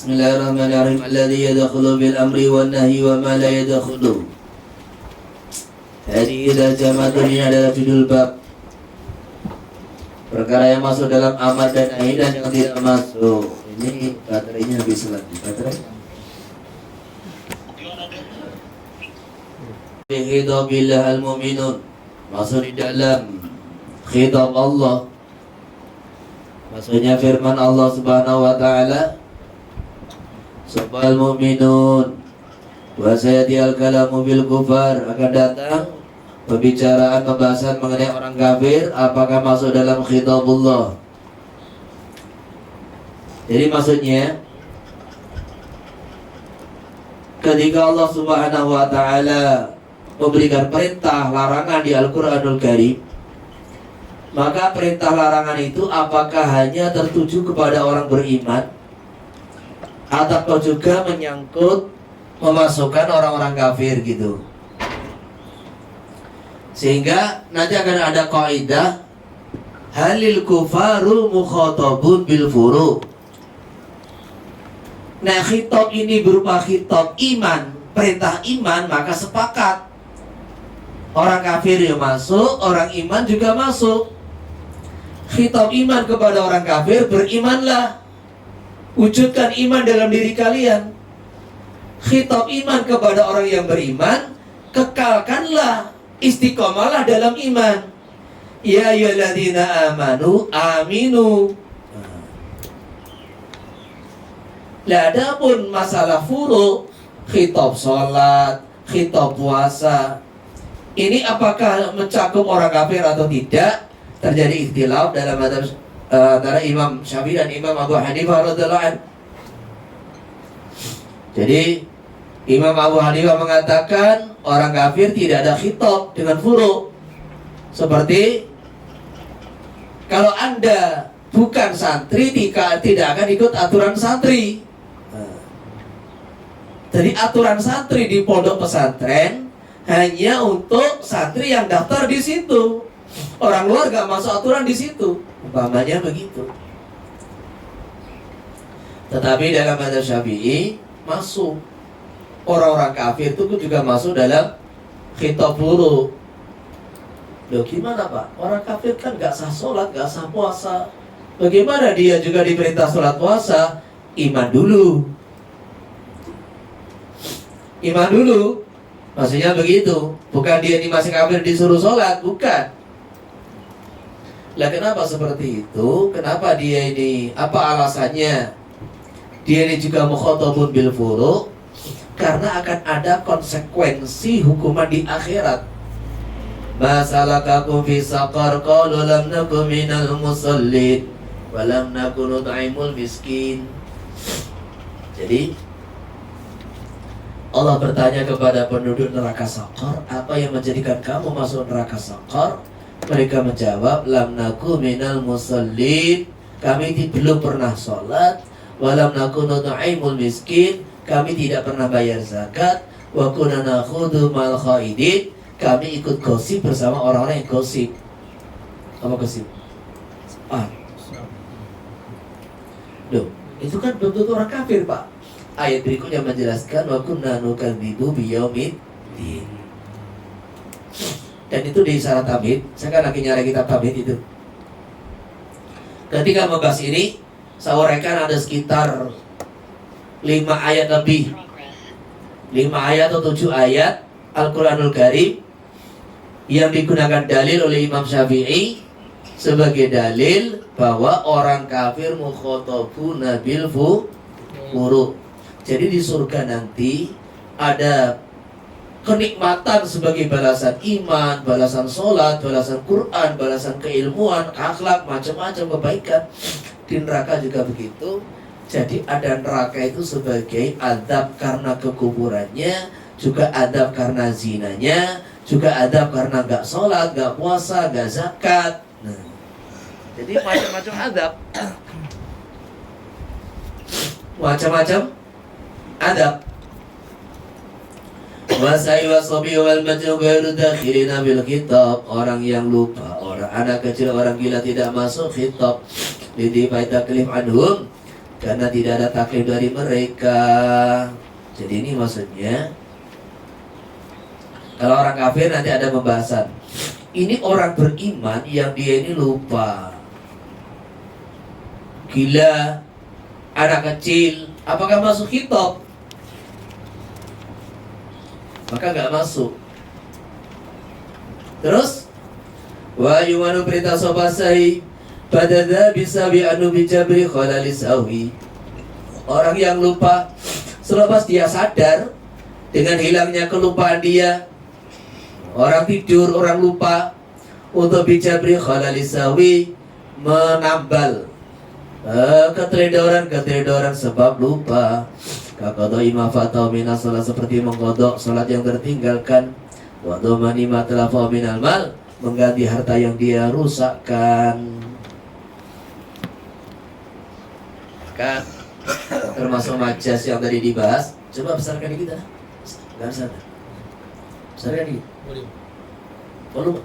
Bismillahirrahmanirrahim. Alladzi yadkhulu bil amri wan nahyi wa ma la yadkhulu. Jadi idza jamatun ini adalah judul bab perkara yang masuk dalam amar dan nahi dan yang tidak masuk. Ini baterainya habis lagi. Baterai. Khidabillah al-mu'minun. Masuk di dalam khidab Allah. Maksudnya firman Allah Subhanahu wa taala, Subhal mu'minun wa sayadiyal kalamu bil kufar, akan datang pembicaraan pembahasan mengenai orang kafir apakah masuk dalam khitabullah. Jadi maksudnya ketika Allah Subhanahu wa taala memberikan perintah larangan di Al-Qur'anul Karim, maka perintah larangan itu apakah hanya tertuju kepada orang beriman atau juga menyangkut memasukkan orang-orang kafir gitu. Sehingga nanti akan ada kaidah halil kufaru mukhatabun bil furu'. Nah, khitab ini berupa khitab iman, perintah iman, maka sepakat orang kafir yang masuk, orang iman juga masuk. Khitab iman kepada orang kafir, berimanlah, wujudkan iman dalam diri kalian. Khitab iman kepada orang yang beriman, kekalkanlah, istiqomalah dalam iman. Ya ayyuhalladzina amanu aminu. Lah adapun masalah furu', khitab salat, khitab puasa, ini apakah mencakup orang kafir atau tidak? Terjadi ikhtilaf dalam madzhab antara Imam Syafi'i dan Imam Abu Hanifah radhiyallahu anhu. Jadi Imam Abu Hanifah mengatakan orang kafir tidak ada khitab dengan furu'. Seperti kalau Anda bukan santri, tidak akan ikut aturan santri. Jadi aturan santri di pondok pesantren hanya untuk santri yang daftar di situ. Orang luar gak masuk aturan di situ, umpamanya begitu. Tetapi dalam madzhab Syafi'i masuk orang-orang kafir itu juga masuk dalam khitab furu'. Loh gimana Pak? Orang kafir kan gak sah sholat, gak sah puasa. Bagaimana dia juga diperintah sholat puasa? Iman dulu. Iman dulu. Maksudnya begitu. Bukan dia ini masih kafir disuruh sholat, bukan. Lah kenapa seperti itu? Kenapa dia ini, apa alasannya? Dia ini juga mukhatabun bil furu', karena akan ada konsekuensi hukuman di akhirat. Masalakakum fi saqar qalu lam nakum minal musallin wa lam nakun nut'imul miskin. Jadi Allah bertanya kepada penduduk neraka Saqar, apa yang menjadikan kamu masuk neraka Saqar? Mereka menjawab, lam naku minal musallin, kami belum pernah sholat, walam naku nut'imul miskin, kami tidak pernah bayar zakat, wa kunna nakhudu mal khaidin, kami ikut gosip bersama orang-orang yang gosip. Apa gosip? Loh, itu kan belum tentu orang kafir Pak. Ayat berikutnya menjelaskan, wa kunna nukadzibu biyaumiddin. Dan itu di syarat tamhid. Saya kan lagi nyari kitab tamhid itu. Ketika membahas ini, saya uraikan ada sekitar 5 ayat lebih, 5 ayat atau 7 ayat Al-Quranul Karim yang digunakan dalil oleh Imam Syafi'i sebagai dalil bahwa orang kafir mukhatabuna bil furu'. Jadi di surga nanti ada kenikmatan sebagai balasan iman, balasan sholat, balasan Quran, balasan keilmuan, akhlak, macam-macam kebaikan. Di neraka juga begitu. Jadi ada neraka itu sebagai adab karena kekuburannya, juga adab karena zinanya, juga adab karena gak sholat, gak puasa, gak zakat. Nah, jadi macam-macam adab. Macam-macam adab. Wasai wasobi wal majnun ghairu dakhilina bil khitab. Orang yang lupa, orang anak kecil, orang gila tidak masuk khitab. Lidi taklif anhum, karena tidak ada taklif dari mereka. Jadi ini maksudnya, kalau orang kafir nanti ada pembahasan. Ini orang beriman yang dia ini lupa, gila, anak kecil, apakah masuk khitab? Maka nggak masuk. Terus wa yumanu perintah sobasai badada bisa bi anu bijabri khalalisawi. Orang yang lupa selepas dia sadar dengan hilangnya kelupaan dia, orang tidur, orang lupa, untuk bijabri khalalisawi, menambal keteledoran sebab lupa. Kakodoi mafatau minas sholat, seperti mengkodok sholat yang tertinggalkan. Wadomani matlafau minal mal, mengganti harta yang dia rusakkan. Kan termasuk majas yang tadi dibahas. Coba besarkan dikit dah. Gak besar. Besarkan dikit. Volume.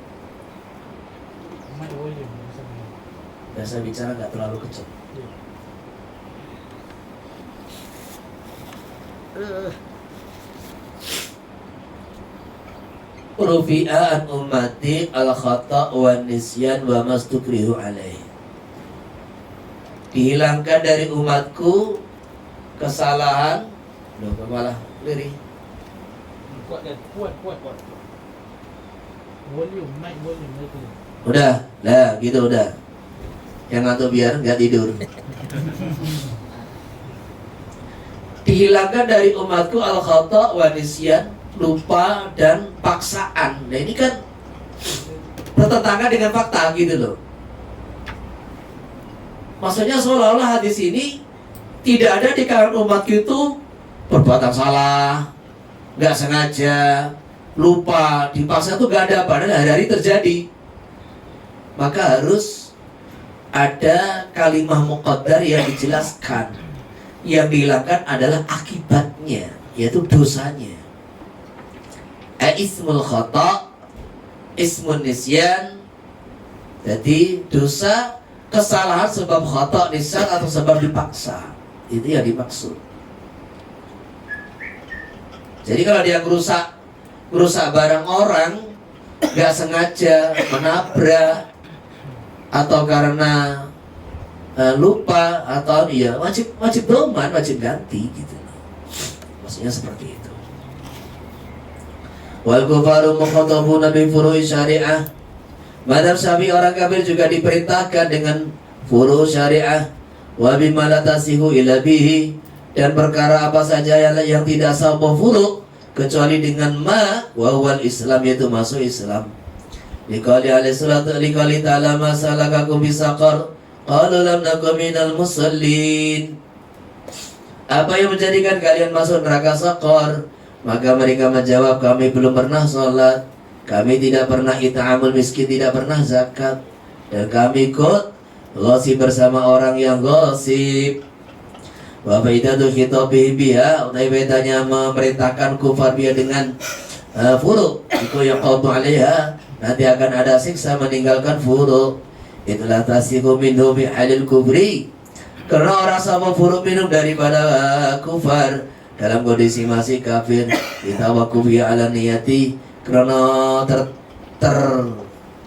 Biasa bicara gak terlalu kecil. Rufi'an ummati al-khata' wa nisyan wa mastukrihu alaih. Dihilangkan dari umatku kesalahan. Loh, malah lirih. Kuat. Volume, mic volume itu. Udah, lah gitu udah. Yang ngantuk biar nggak tidur. Dihilangkan dari umatku al-khata' wa nisyan, lupa dan paksaan. Nah ini kan bertentangan dengan fakta gitu loh. Maksudnya seolah-olah hadis ini tidak ada di kalangan umatku itu perbuatan salah, nggak sengaja, lupa, dipaksa, itu nggak ada, padahal hari-hari terjadi. Maka harus ada kalimah muqaddar yang dijelaskan. Yang dihilangkan adalah akibatnya, yaitu dosanya. Ismul khata', ismun nisyan. Jadi dosa, kesalahan sebab khata', nisyan, atau sebab dipaksa. Itu yang dimaksud. Jadi kalau dia merusak barang orang, gak sengaja, menabrak, atau karena lupa, atau dia wajib doman, wajib ganti gitu. Maksudnya seperti itu. Wal kufaru mukhatabuna bi furu'i syariah. Madzhab Syafi'i, orang kafir juga diperintahkan dengan furu' syariah. Wa bima la tasihu illa bihi, dan perkara apa saja yang tidak sah furu' kecuali dengan ma wa huwal Islam, yaitu masuk Islam. Liqali alaihi salatu liqali ta'ala ma salakakum bisaqar qalu lam nakum minal musallin. Apa yang menjadikan kalian masuk neraka Saqar? Maka mereka menjawab, kami belum pernah sholat, kami tidak pernah it'amul miskin, tidak pernah zakat, dan kami ikut ghasib bersama orang yang ghasib. Wa faidatu khitabihi biha, utai bedanya memerintahkan kufar biha dengan furu', itu yang qawtu alaiha, nanti akan ada siksa meninggalkan furu'. Itulah tasihu minhu bihalil kufri, karena orang sama furu' minum daripada kufar dalam kondisi masih kafir. Ditawakufi ala niyati, karena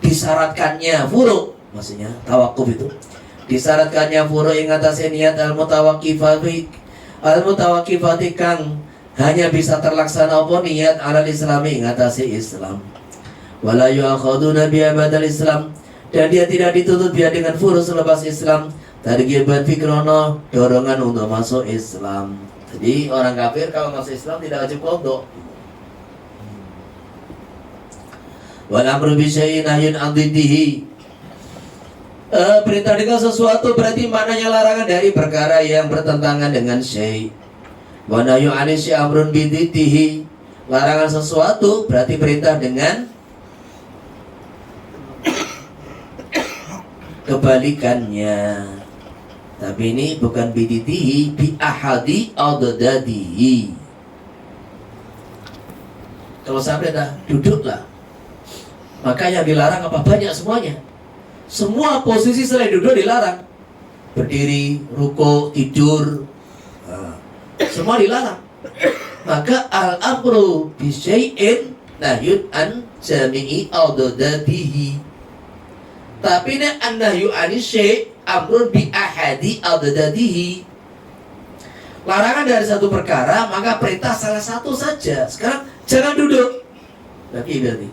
disyaratkannya furu', maksudnya tawakuf itu disyaratkannya furu' ing atase niat al-mutawaqqifati kang hanya bisa terlaksana apa niat alal islami ing atase Islam. Wala yu'akhaduna bi badal Islam, dan dia tidak dituntut dia dengan furu' selepas Islam. Targhiban fikrono, dorongan untuk masuk Islam. Jadi orang kafir kalau masuk Islam tidak wajib qadha. Wal amru bi syai'in nahyun 'an dhiddihi. Perintah dengan sesuatu berarti maknanya larangan dari perkara yang bertentangan dengan syai'. Wa nahyu 'an syai'in amrun bi dhiddihi. Larangan sesuatu berarti perintah dengan kebalikannya. Tapi ini bukan biditihi, bi ahadi adadadihi. Kalau sampai dah duduklah, maka yang dilarang apa banyak semuanya. Semua posisi selain duduk dilarang. berdiri, ruku, tidur, semua dilarang. Maka al-amru bisyai'in nahyun an jami'i adadatihi. Tapi ini an-nahyu ani syai' amrun bi ahadi adadatihi. Larangan dari satu perkara, maka perintah salah satu saja. Sekarang jangan duduk. Berarti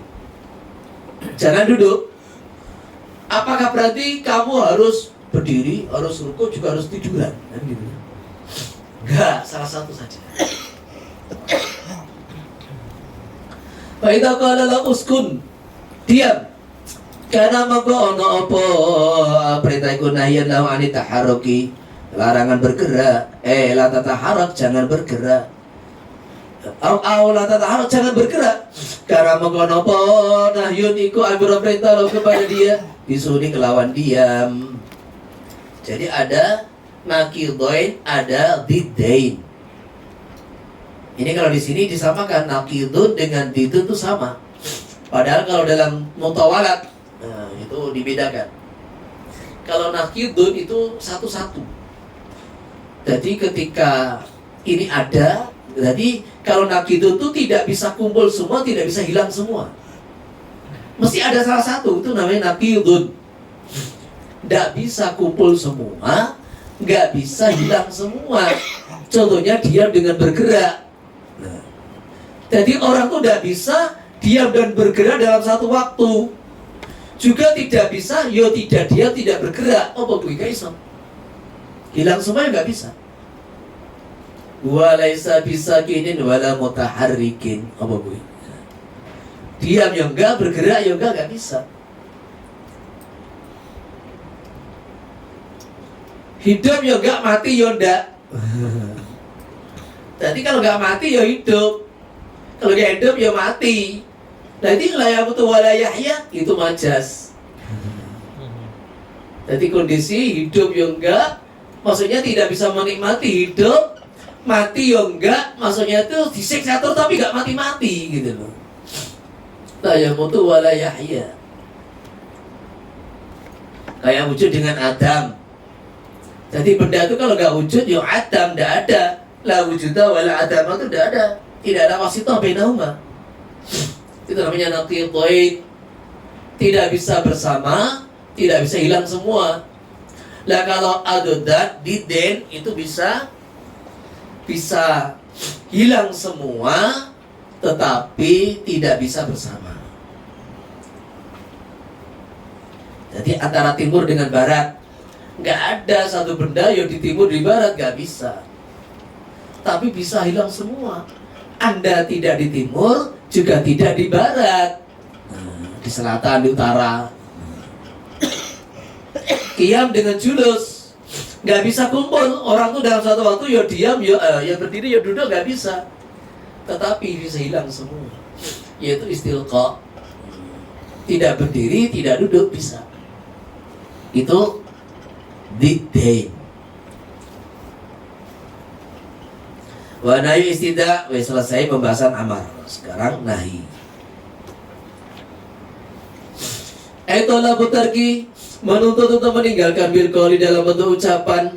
jangan duduk. Apakah berarti kamu harus berdiri, harus ruku, juga harus tiduran? Kan gitu. Enggak, salah satu saja. Fa idza qala la uskun, diam. Karena maka ono apa perintah iku nahyan lahu ani taharruki, larangan bergerak. La tataharrak, jangan bergerak. Au la tataharrak, jangan bergerak. Karena maka ono apa nahyun iku amru perintah lahu kepada dia, disuruh kelawan diam. Jadi ada naqidain, ada diddain. Ini kalau di sini disamakan naqidun dengan didun itu sama. Padahal kalau dalam mutawalat, itu dibedakan. Kalau naqidun itu satu-satu. Jadi ketika ini ada, jadi kalau naqidun itu tidak bisa kumpul semua, tidak bisa hilang semua. Mesti ada salah satu, itu namanya naqidun. Tidak bisa kumpul semua, nggak bisa hilang semua. Contohnya diam dengan bergerak. Jadi orang tuh tidak bisa diam dan bergerak dalam satu waktu. Juga tidak bisa, yo tidak diam, tidak bergerak. Oh, bagus guys, hilang semua nggak bisa. Walaisa bisa kinin wala mutaharrikin. Oh, bagus. Diam yang enggak, bergerak yang enggak bisa. Hidup ya enggak, mati ya enggak. Jadi kalau enggak mati ya hidup. Kalau enggak hidup ya mati. Jadi la yamutu wa la yahya itu majas. Jadi kondisi hidup ya enggak, maksudnya tidak bisa menikmati hidup. Mati ya enggak, maksudnya itu disiksa terus tapi enggak mati-mati gitu loh. La yamutu wa la yahya. Kayak wujud dengan Adam. Jadi benda itu kalau nggak wujud, ya adam, tidak ada. La wujuda wala adam itu tidak ada. Tidak ada wasithah bainahuma. Itu namanya naqidain. Tidak bisa bersama, tidak bisa hilang semua. Lah kalau adodat, diden itu bisa hilang semua, tetapi tidak bisa bersama. Jadi antara timur dengan barat, nggak ada satu benda yang di timur di barat, nggak bisa. Tapi bisa hilang semua. Anda tidak di timur, juga tidak di barat, di selatan, di utara. Qiyam dengan julus, nggak bisa kumpul. Orang tuh dalam satu waktu ya diam, ya berdiri, ya duduk, nggak bisa. Tetapi bisa hilang semua. Yaitu istilqa. Tidak berdiri, tidak duduk, bisa. Itu diddain. Wa nahi istida, selesai pembahasan amar. Sekarang nahi. Aitola butarki, menuntut untuk meninggalkan bil qauli dalam bentuk ucapan,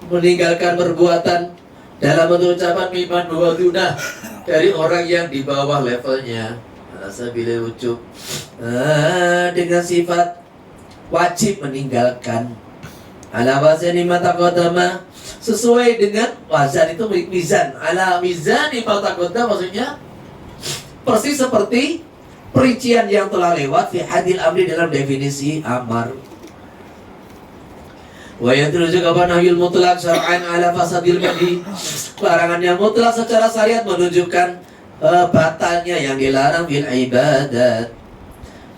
meninggalkan perbuatan dalam bentuk ucapan miman wa dunah, dari orang yang di bawah levelnya. Asabile wujub, dengan sifat wajib meninggalkan. Ala wazani mata qadama, sesuai dengan wazan itu mizan. Ala mizani mata qadama maksudnya persis seperti perincian yang telah lewat fi hadil amri dalam definisi amar. Wa yadullu juga nahyul mutlaq syar'an ala fasadil madhi. Larangan yang mutlak secara syariat menunjukkan batalnya yang dilarang bil ibadat.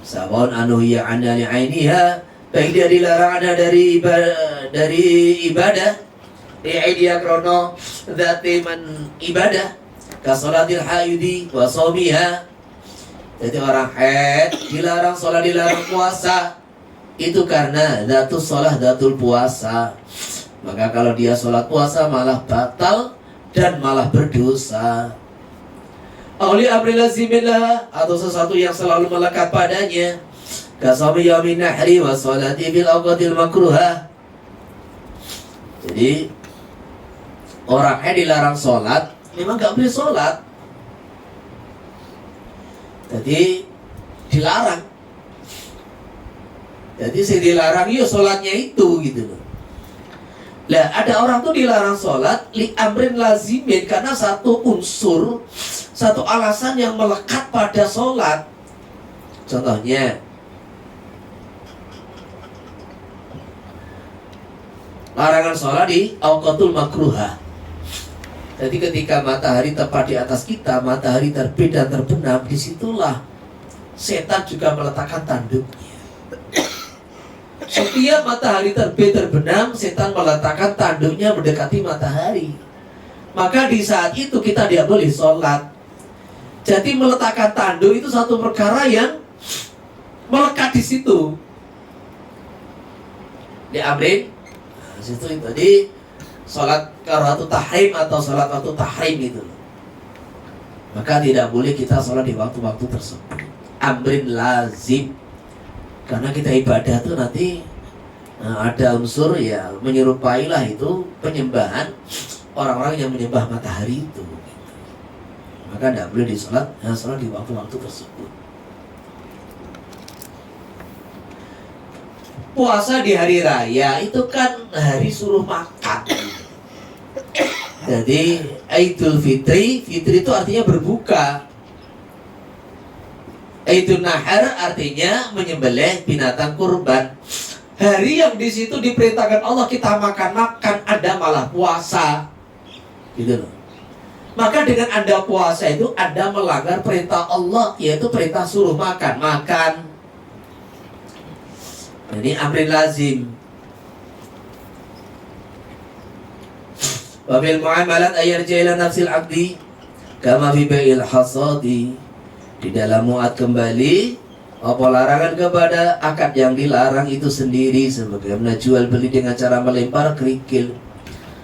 Sawon anuhiya anna li'ainiha, baik dia dilarang ada dari ibadah li'aidiya krono dzati man ibadah ka sholatil haidi wa shaumiha. Jadi orang haid dilarang sholat, dilarang puasa, itu karena dzatus sholat, dzatul puasa. Maka kalau dia sholat puasa malah batal dan malah berdosa. Auli amri lazimillah, atau sesuatu yang selalu melekat padanya. Kasami yamin nahri wa sholati bil awqatil makruhah, Jadi orangnya dilarang sholat, memang nggak boleh sholat. Jadi dilarang. Jadi saya dilarang, yuk sholatnya itu gitu loh. Lah ada orang tuh dilarang sholat li amrin lazimin karena satu unsur, satu alasan yang melekat pada sholat. Contohnya, larangan sholat di awqatul makruhah. Jadi ketika matahari tepat di atas kita, matahari terbit dan terbenam, disitulah setan juga meletakkan tanduknya. Setiap matahari terbit terbenam, setan meletakkan tanduknya mendekati matahari. Maka di saat itu kita tidak boleh sholat. Jadi meletakkan tanduk itu satu perkara yang melekat di situ. Di amrin, nah, situ itu di sholat karahatut tahrim atau sholat waktu tahrim itu. Maka tidak boleh kita sholat di waktu-waktu tersebut. Amrin lazim. Karena kita ibadah tuh nanti ada unsur ya menyerupailah itu penyembahan orang-orang yang menyembah matahari itu. Gitu. Maka tidak boleh disolat, sholat di waktu-waktu tersebut. Puasa di hari raya itu kan hari suruh makan. Jadi Idul Fitri, Fitri itu artinya berbuka. Idul Nahar artinya menyembelih binatang kurban. Hari yang di situ diperintahkan Allah kita makan-makan, Anda malah puasa. Gitu loh. Maka dengan Anda puasa itu Anda melanggar perintah Allah, yaitu perintah suruh makan. Makan. Ini amrin lazim. Wa fil muamalat ayarja ila nafsil abdi kama fi bai'il hasadi. Di dalam muat kembali apa larangan kepada akad yang dilarang itu sendiri, sebagaimana jual beli dengan cara melempar kerikil.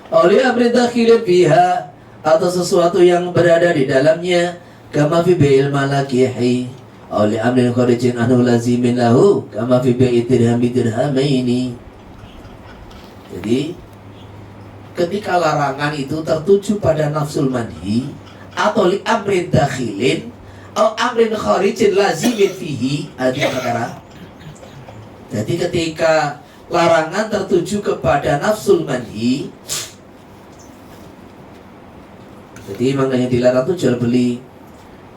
Oleh amrin dakhilin fiha, atau sesuatu yang berada di dalamnya, kama fi bai'il malakihi. Oleh amrin kharijin anhu lazimin lahu, kama fi bai'id dirhami dirhamaini. Jadi ketika larangan itu tertuju pada nafsul manhi atau li amrin dakhilin atau amrin kharijin lazimin fihi, ada perkara. Jadi ketika larangan tertuju kepada nafsul manhi, jadi makanya dilarang itu jual beli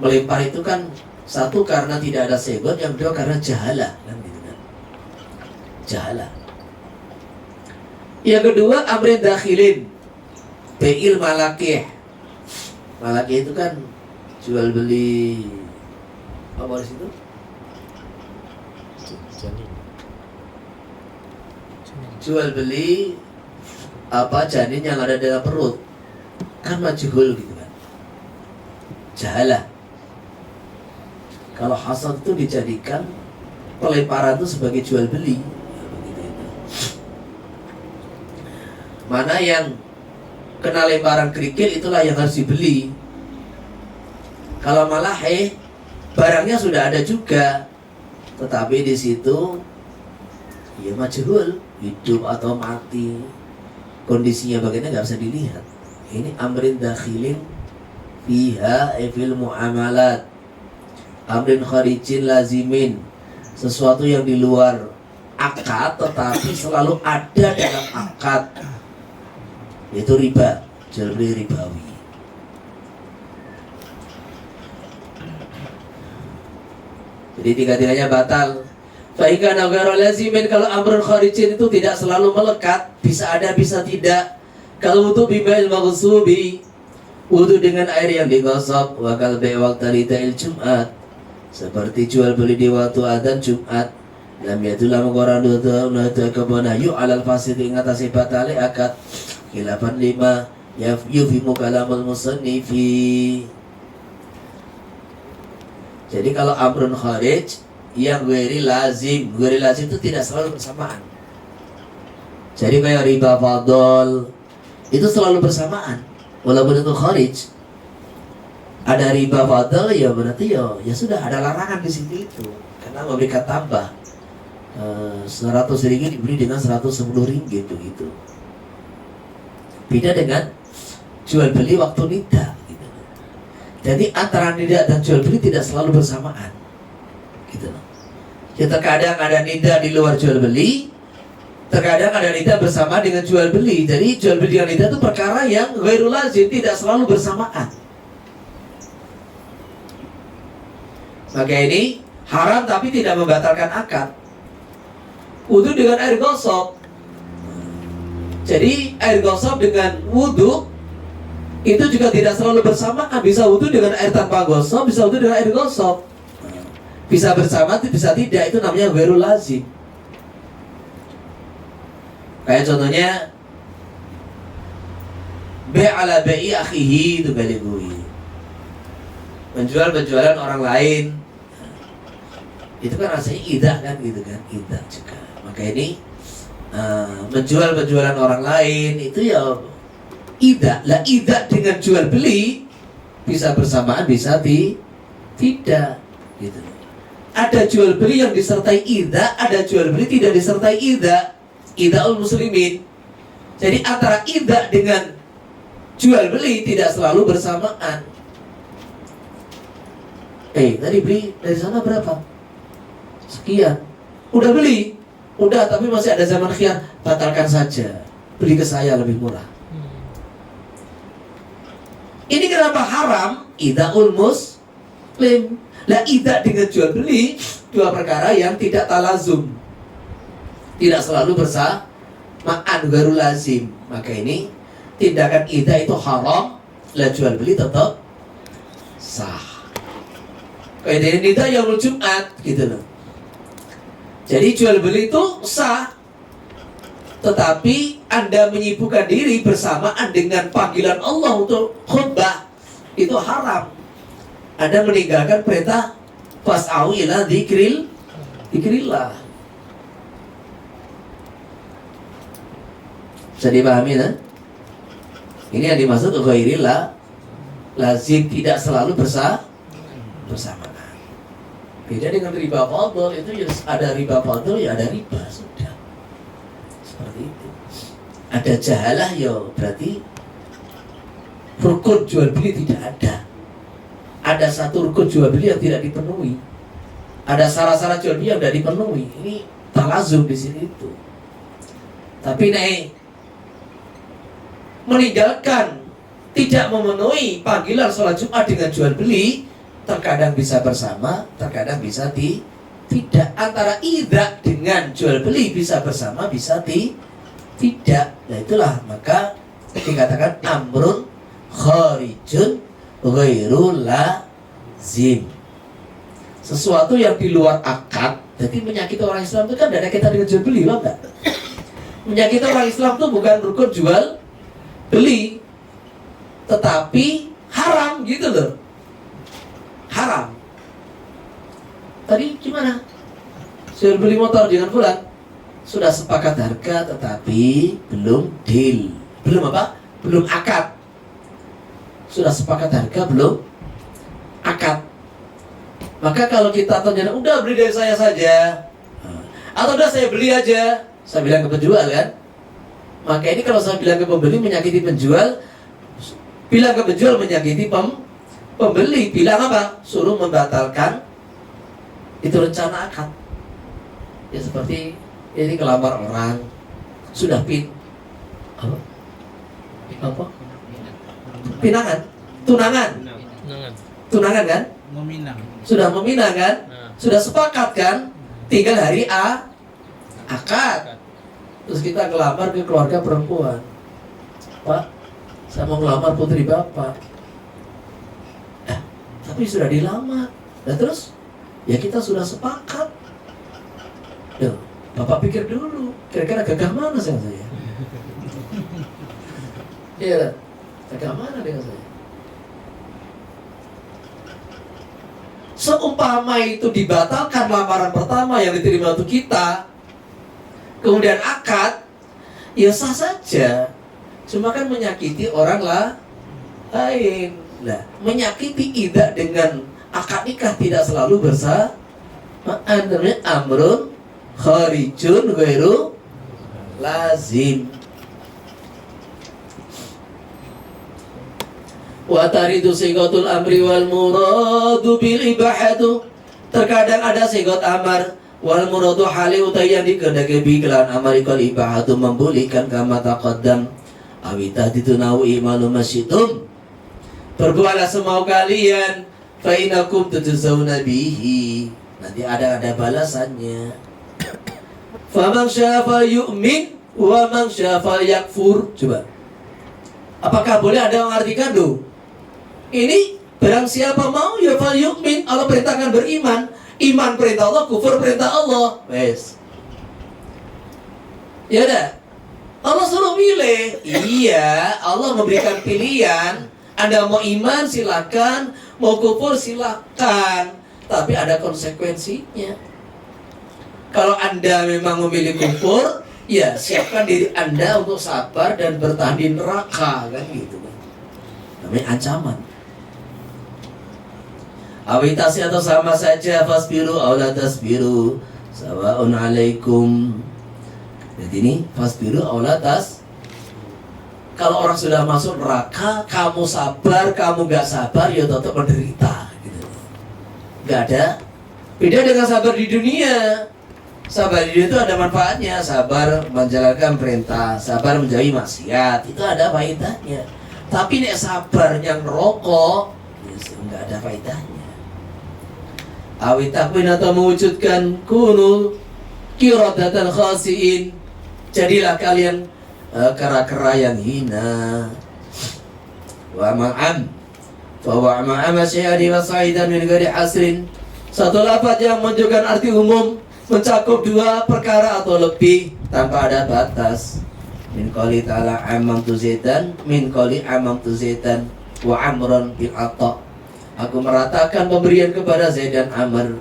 melempar itu kan satu karena tidak ada sebab, yang kedua karena jahalah kan gitu kan. Jahalah. Yang kedua amrin dakhilin bai'il malakih. Malakih itu kan jual beli apa di situ? Janin. Jual beli apa janin yang ada dalam perut. Kan majhul gitu kan. Jahalah. Kalau hasad itu dijadikan pelemparan itu sebagai jual beli. Mana yang kena lemparan kerikil itulah yang harus dibeli. Kalau malah barangnya sudah ada juga, tetapi di situ ya majhul, hidup atau mati, kondisinya bagaimana nggak bisa dilihat. Ini amrin dakhilin fiha fil muamalat, amrin kharijin lazimin, sesuatu yang di luar akad tetapi selalu ada dalam akad, yaitu riba, jual beli ribawi. Jadi tiga-tiganya batal. Fa'ika nagara lazimin, kalau amrun kharijin itu tidak selalu melekat, bisa ada bisa tidak. Kalau wudu bimail maghsubi, wudu dengan air yang digosok, wa kal bai' waqta lida'il Jumat, seperti jual beli di waktu adzan Jumat. Lam yadulla maqaran du'ta kabana yu 'alal fasid ing atase batale akad. Khilafan 5 yufimu kalamul musannifi. Jadi kalau amrun kharij yang ghairi lazim itu tidak selalu bersamaan. Jadi kayak riba fadl itu selalu bersamaan. Walaupun itu kharij, ada riba fadl ya berarti ya sudah ada larangan di situ itu. Karena memberikan tambah 100 ringgit dibeli dengan 110 ringgit begitu. Beda dengan jual beli waktu nida gitu. Jadi antara nida dan jual beli tidak selalu bersamaan gitu. Ya, terkadang ada nida di luar jual beli, terkadang ada nida bersama dengan jual beli. Jadi jual beli dengan nida itu perkara yang ghairul lazim, tidak selalu bersamaan. Maka ini haram tapi tidak membatalkan akad. Wudu dengan air gosok. Jadi air gosok dengan wudu itu juga tidak selalu bersamaan. Bisa wudu dengan air tanpa gosok, bisa wudu dengan air gosok. Bisa bersama, bisa tidak. Itu namanya ghairul lazim. Kayak contohnya ala bai akhihi itu baligui. Menjual penjualan orang lain. Itu kan rasanya idah kan gitu kan, idah juga. Maka ini menjual penjualan orang lain itu ya idah. Lah idah dengan jual beli bisa bersamaan, bisa tidak gitu. Ada jual beli yang disertai idah, ada jual beli tidak disertai idah. Idahul muslimin. Jadi antara idah dengan jual beli tidak selalu bersamaan. Tadi beli dari sana berapa? Sekian. Udah beli? Udah, tapi masih ada zaman khiyar. Batalkan saja. Beli ke saya lebih murah. Ini kenapa haram? Idahul muslim. Lah idah dengan jual beli dua perkara yang tidak talazum, tidak selalu bersamaan, ghairul lazim. Maka ini tindakan idah itu haram, lah jual beli tetap sah. Kayak idah yaumul Jumat gitu loh. Jadi jual beli itu sah, tetapi Anda menyibukkan diri bersamaan dengan panggilan Allah untuk khutbah, itu haram. Anda meninggalkan perintah fas'au ila dzikrillah. Bisa dipahami kan? Ini yang dimaksud ghairillah lazim, tidak selalu bersamaan. Beda dengan riba fadl, itu ya ada riba fadl, ya ada riba, sudah. Seperti itu. Ada jahalah ya berarti rukun jual beli tidak ada. Ada satu rukun jual beli yang tidak dipenuhi. Ada syarat-syarat jual beli yang tidak dipenuhi. Ini talazum di sini itu. Tapi meninggalkan, tidak memenuhi panggilan sholat Jumat dengan jual beli, terkadang bisa bersama, terkadang bisa tidak. Antara idah dengan jual beli bisa bersama, bisa tidak. Nah itulah maka dikatakan amrun kharijun ghairul lazim. Sesuatu yang di luar akad. Jadi menyakiti orang Islam itu kan tidak ada kaitan dengan jual beli, bang enggak? Menyakiti orang Islam itu bukan rukun jual beli, tetapi haram gitu loh. Haram. Tadi gimana? Jual beli motor dengan fulan, sudah sepakat harga tetapi belum deal. Belum apa? Belum akad. Sudah sepakat harga belum akad. Maka kalau kita ternyata udah beli dari saya saja, atau udah saya beli aja, saya bilang ke penjual kan. Maka ini kalau saya bilang ke pembeli menyakiti penjual, bilang ke penjual menyakiti pembeli. Bilang apa? Suruh membatalkan itu rencana akad. Ya seperti ini kelamar orang, sudah apa? Pinangan, tunangan kan? Meminang. Sudah meminang kan? Sudah sepakat kan? Tinggal hari akad. Terus kita kelamar ke keluarga perempuan. Pak, saya mau ngelamar putri bapak. Tapi sudah dilamar. Nah terus? Ya kita sudah sepakat. Duh, bapak pikir dulu, kira-kira gagah mana saya? Iya, gagah mana dengan saya? Seumpama itu dibatalkan lamaran pertama yang diterima untuk kita, kemudian akad, ya sah saja. Cuma kan menyakiti orang lain. Nah, menyakiti idah dengan akad nikah tidak selalu bersamaan. Namanya amrun kharijun ghairu lazim. Wa taridu sigotul amri wal muradu bil ibahatu. Terkadang ada sigot amar wal muradu hali utai yang dikehendaki bi kelan amari kal ibahatu membolehkan kama taqaddam. Awita ditunau imalu masyitum. Berbuatlah semau kalian fa inakum tujzauna bihi. Nanti ada balasannya. Faman syaa yu'min wa man syaa yakfur. Coba. Apakah boleh ada yang mengartikan tuh? Ini barang siapa mau ya fal yu'min. Allah perintahkan beriman. Iman perintah Allah, kufur perintah Allah. Wes. Ya dah. Allah suruh milih. Iya, Allah memberikan pilihan. Anda mau iman silakan, mau kufur silakan. Tapi ada konsekuensinya. Kalau Anda memang memilih kufur, ya siapkan diri Anda untuk sabar dan bertahan di neraka, kan gitu kan. Namanya ancaman. Awitasi atau sama saja, fasbiru aw la tasbiru, sawaun alaikum. Jadi ini fasbiru aw la tas. Kalau orang sudah masuk neraka, kamu sabar, kamu gak sabar, ya tetap menderita gitu. Gak ada beda dengan sabar di dunia. Sabar di dunia itu ada manfaatnya. Sabar menjalankan perintah, sabar menjauhi maksiat, itu ada faedahnya. Tapi nek sabar yang rokok, ya nggak ada faedahnya. Awit takwin atau mewujudkan kunu kirodatan khasiin. Jadilah kalian kera-kera yang hina. Wa ma'am bahwa ma'am syai'ani wa sa'idan min ghairi hasrin. Satu lafaz yang menunjukkan arti umum, mencakup dua perkara atau lebih tanpa ada batas. Min qali ta'ala amamtu zaidan, min qali amamtu zaidan wa amran bil ata. Aku meratakan pemberian kepada Zaid dan Amr.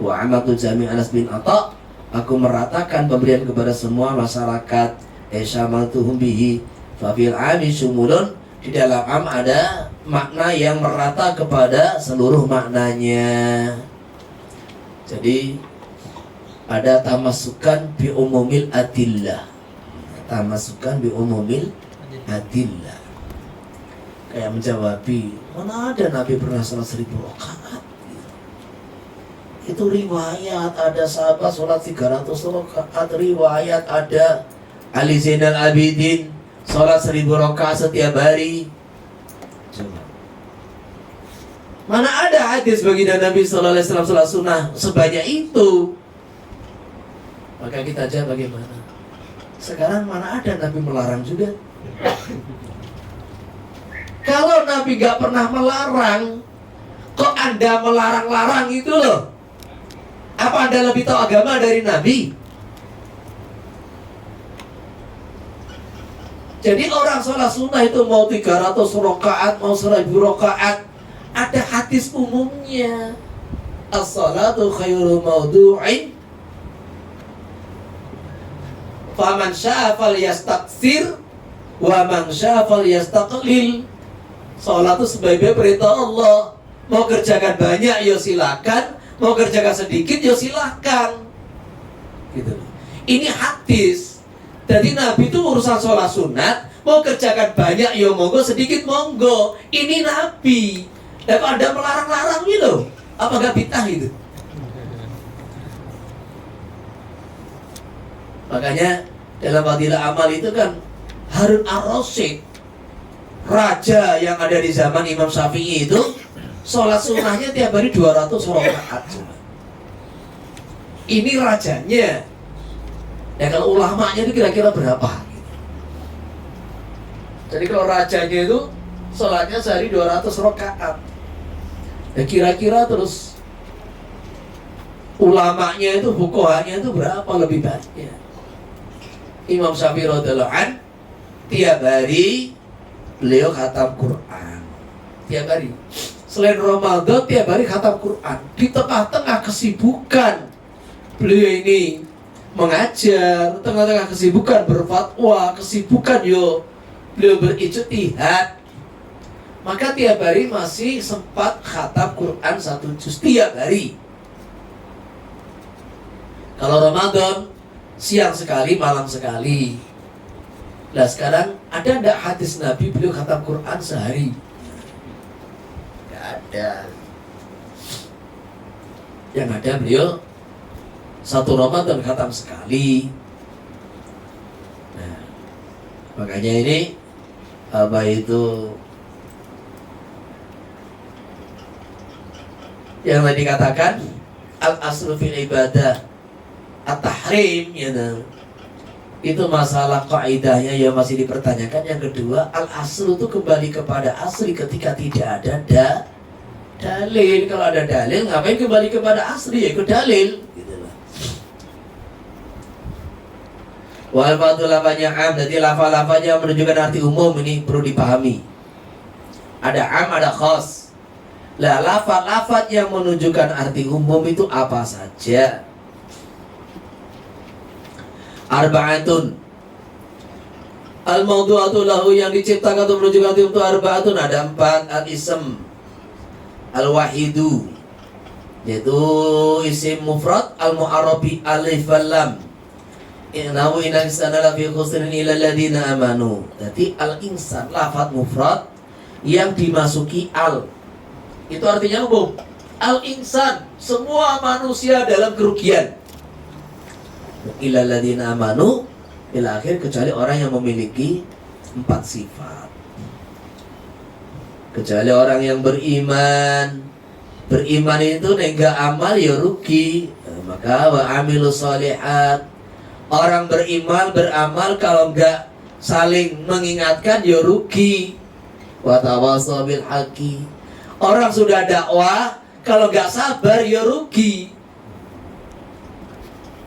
Wa amamtu jami' Anas bin Ata. Aku meratakan pemberian kepada semua masyarakat. Esyamaltuhum bihi fa fil ami syumulun. Di dalam am ada makna yang merata kepada seluruh maknanya. Jadi ada tamasukan bi umumil adillah. Tamasukan bi umumil adillah. Kayak menjawabi, mana ada Nabi pernah sholat 1000 rakaat? Itu riwayat, ada sahabat sholat 300 rakaat. Riwayat ada Ali Zainal Abidin sholat 1000 rakaat setiap hari. Coba. Mana ada hadis baginda Nabi sallallahu alaihi wasallam sholat sunnah sebanyak itu? Maka kita jawab bagaimana? Sekarang mana ada Nabi melarang juga? Kalau Nabi gak pernah melarang, kok Anda melarang-larang itu loh? Apa Anda lebih tahu agama dari Nabi? Jadi orang sholat sunnah itu mau 300 rakaat, mau 1000 rakaat, ada hadis umumnya. As-salatu khairu maudu'in. Faman syaa falyastaksir wa man syaa falyastaqlil. Salat itu sebagai perintah Allah. Mau kerjakan banyak ya silakan, mau kerjakan sedikit ya silakan. Gitu. Ini hadis. Jadi Nabi itu urusan sholat sunat, mau kerjakan banyak ya monggo, sedikit monggo. Ini Nabi. Dan kalau Anda melarang-larang gitu, apa gak bid'ah itu? Makanya dalam fadilah amal itu kan Harun ar-Rasyid, raja yang ada di zaman Imam Syafi'i itu, sholat sunnahnya tiap hari 200 rakaat. Ini rajanya. Ya kalau ulamanya itu kira-kira berapa? Jadi kalau rajanya itu sholatnya sehari 200 rakaat. Ya kira-kira terus ulamanya itu, fuqahanya itu berapa lebih banyak? Imam Syafi'i radhiyallahu anhu tiap hari beliau khatam Quran. Tiap hari. Selain Ramadan tiap hari khatam Quran. Di tengah-tengah kesibukan beliau ini mengajar, tengah-tengah kesibukan berfatwa, kesibukan beliau berijtihad. Maka tiap hari masih sempat khatam Quran 1 juz tiap hari. Kalau Ramadan siang sekali, malam sekali. Nah sekarang ada enggak hadis Nabi beliau khatam Quran sehari? Ya. Yang ada beliau satu Ramadan khatam sekali. Nah, makanya ini apa itu yang tadi katakan al-aslu fil ibadah at-tahrim ya nah. Itu masalah kaidahnya yang masih dipertanyakan. Yang kedua, al-aslu itu kembali kepada asli ketika tidak ada dalil. Kalau ada dalil, ngapain kembali kepada asli? Ya ke dalil gitu lah. Wal fadlu lafaznya am, jadi lafaz-lafaznya menunjukkan arti umum. Ini perlu dipahami. Ada am, ada khas. Lah lafaz-lafaz yang menunjukkan arti umum itu apa saja? Arba'atun al-mawdu'atu lahu, yang diciptakan untuk menunjukkan arti umum itu arba'atun, ada 4. Al-ism al-wahidu, yaitu isim mufrad al-mu'arabi alif wal lam. Innahu inna insana lafi khusrin illa alladziina amanu. Jadi al-insan lafaz mufrad yang dimasuki al, itu artinya umum. Al-insan, semua manusia dalam kerugian. Illa alladziina amanu, ila akhir, kecuali orang yang memiliki 4 sifat. Kecuali orang yang beriman. Beriman itu nggak amal ya rugi. Maka wa amilu sholihat, orang beriman beramal kalau nggak saling mengingatkan ya rugi. Wa tawassaw bil haqqi, orang sudah dakwah kalau nggak sabar ya rugi.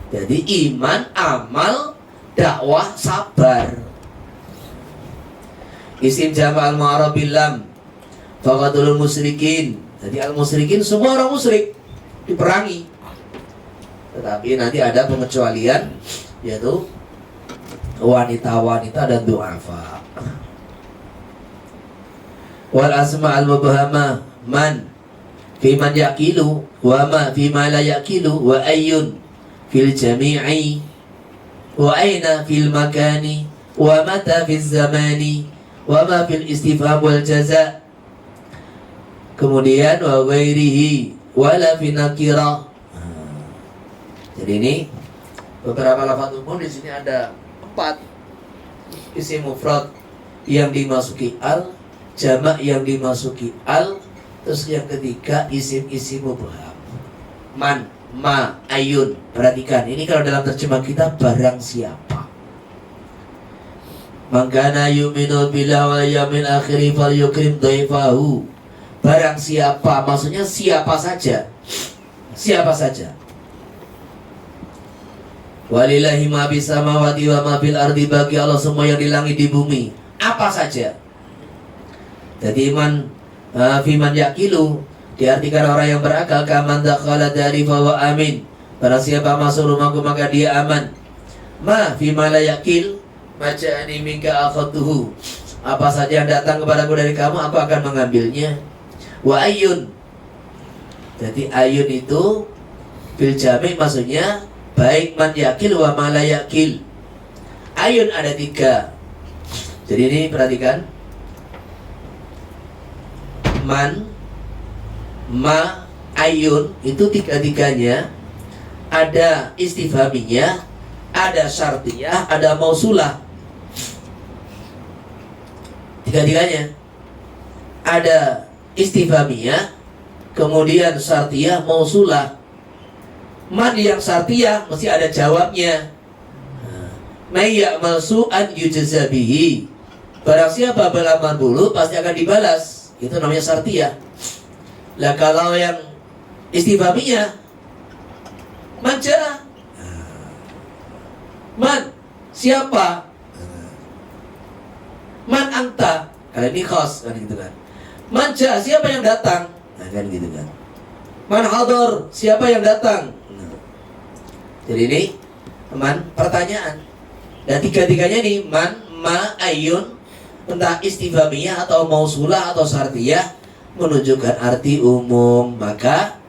Jadi iman, amal, dakwah, sabar. Isim jama' al-mu'arabil lam faqatul musyrikin. Jadi al-musyrikin semua orang musyrik diperangi. Tetapi nanti ada pengecualian, yaitu wanita-wanita dan du'afa. Wal asma al-mubhama man fi man yaqilu wa ma fi ma la yaqilu wa ayyun fil jami'i wa aina fil makani wa mata fil zamani wa ma fil istifham wal jaza. Kemudian wa ghairihi wala fi nakirah. Jadi ini beberapa lafaz umum. Di sini ada 4 isim mufrad yang dimasuki al, jamak yang dimasuki al, terus yang ketiga isim-isim mubham. Man, ma, ayun. Perhatikan, ini kalau dalam terjemah kita barang siapa. Man kana yu'minu billahi wal yawmil akhir falyukrim dhaifahu. Barang siapa, maksudnya siapa saja. Siapa saja. Walillahi ma bis samawati wa ma fil ardi, bagi Allah semua yang di langit di bumi. Apa saja. Jadi iman fiman yakilu diartikan orang yang berakal. Kaman dakhala dari fawa amin, barang siapa masuk rumahku maka dia aman. Ma fima la yakil maja'ani minka akhatuhu, apa saja yang datang kepadaku dari kamu aku akan mengambilnya. Wa ayun, jadi ayun itu fil jami' maksudnya baik man yakil wa ma la yakil. Ayun ada 3. Jadi ini perhatikan, man, ma, ayun itu 3-3-nya ada istifhaminya, ada syartiyah, ada mausulah. 3-3-nya ada istifhamiyah, kemudian syartiyah, mausulah. Man yang syartiyah mesti ada jawabnya. May ya'mal su'an yujza bihi, barang siapa beramal buruk pasti akan dibalas. Itu namanya syartiyah. Lah kalau yang istifhamiyah, man ja'a, man siapa, man anta, kalau ini khas kan gitu kan. Manja, siapa yang datang? Nah kan gitu kan. Man hadar, siapa yang datang? Nah. Jadi ini teman pertanyaan. Dan 3-3-nya ini man, ma, ayun, entah istifhamiyah atau mausulah atau syartiyah, menunjukkan arti umum. Maka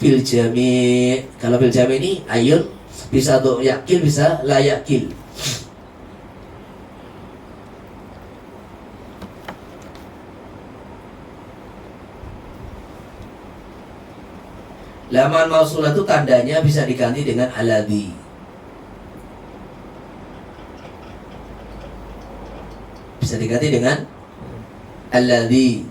fil jami', kalau fil jami' ini ayun bisa untuk yakil, bisa la yakil. Laman mausulah itu tandanya bisa diganti dengan alladhi. Bisa diganti dengan alladhi.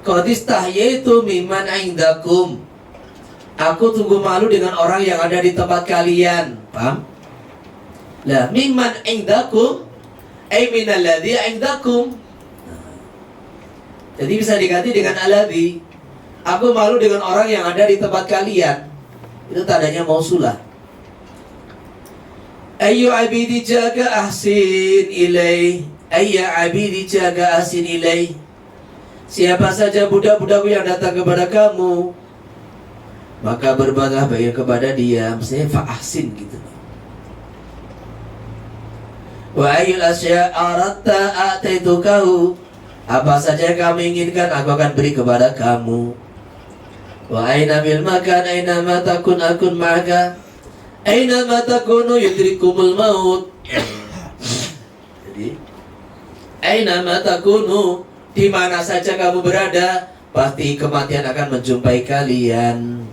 Qad istahyaitu mimman indakum. Aku tunggu malu dengan orang yang ada di tempat kalian. Paham? Lah, mimman indakum ay minalladzi indakum. Jadi bisa diganti dengan alladzi. Aku malu dengan orang yang ada di tempat kalian. Itu tandanya mausulah. Ayyu abidi jaga ahsin ilai. Ayya abidi jaga ahsin ilai. Siapa saja budak-budakku yang datang kepada kamu, maka berbuatlah baik kepada dia. Maksudnya fa'ahsin gitu. Wa ayyul asya aratta a'taitukahu. Apa saja yang kamu inginkan aku akan beri kepada kamu. Wa aina bil makan aina ma takun akun ma'aka. Aina ma takunu yudrikumul maut. Jadi aina ma takunu, di mana saja kamu berada, pasti kematian akan menjumpai kalian.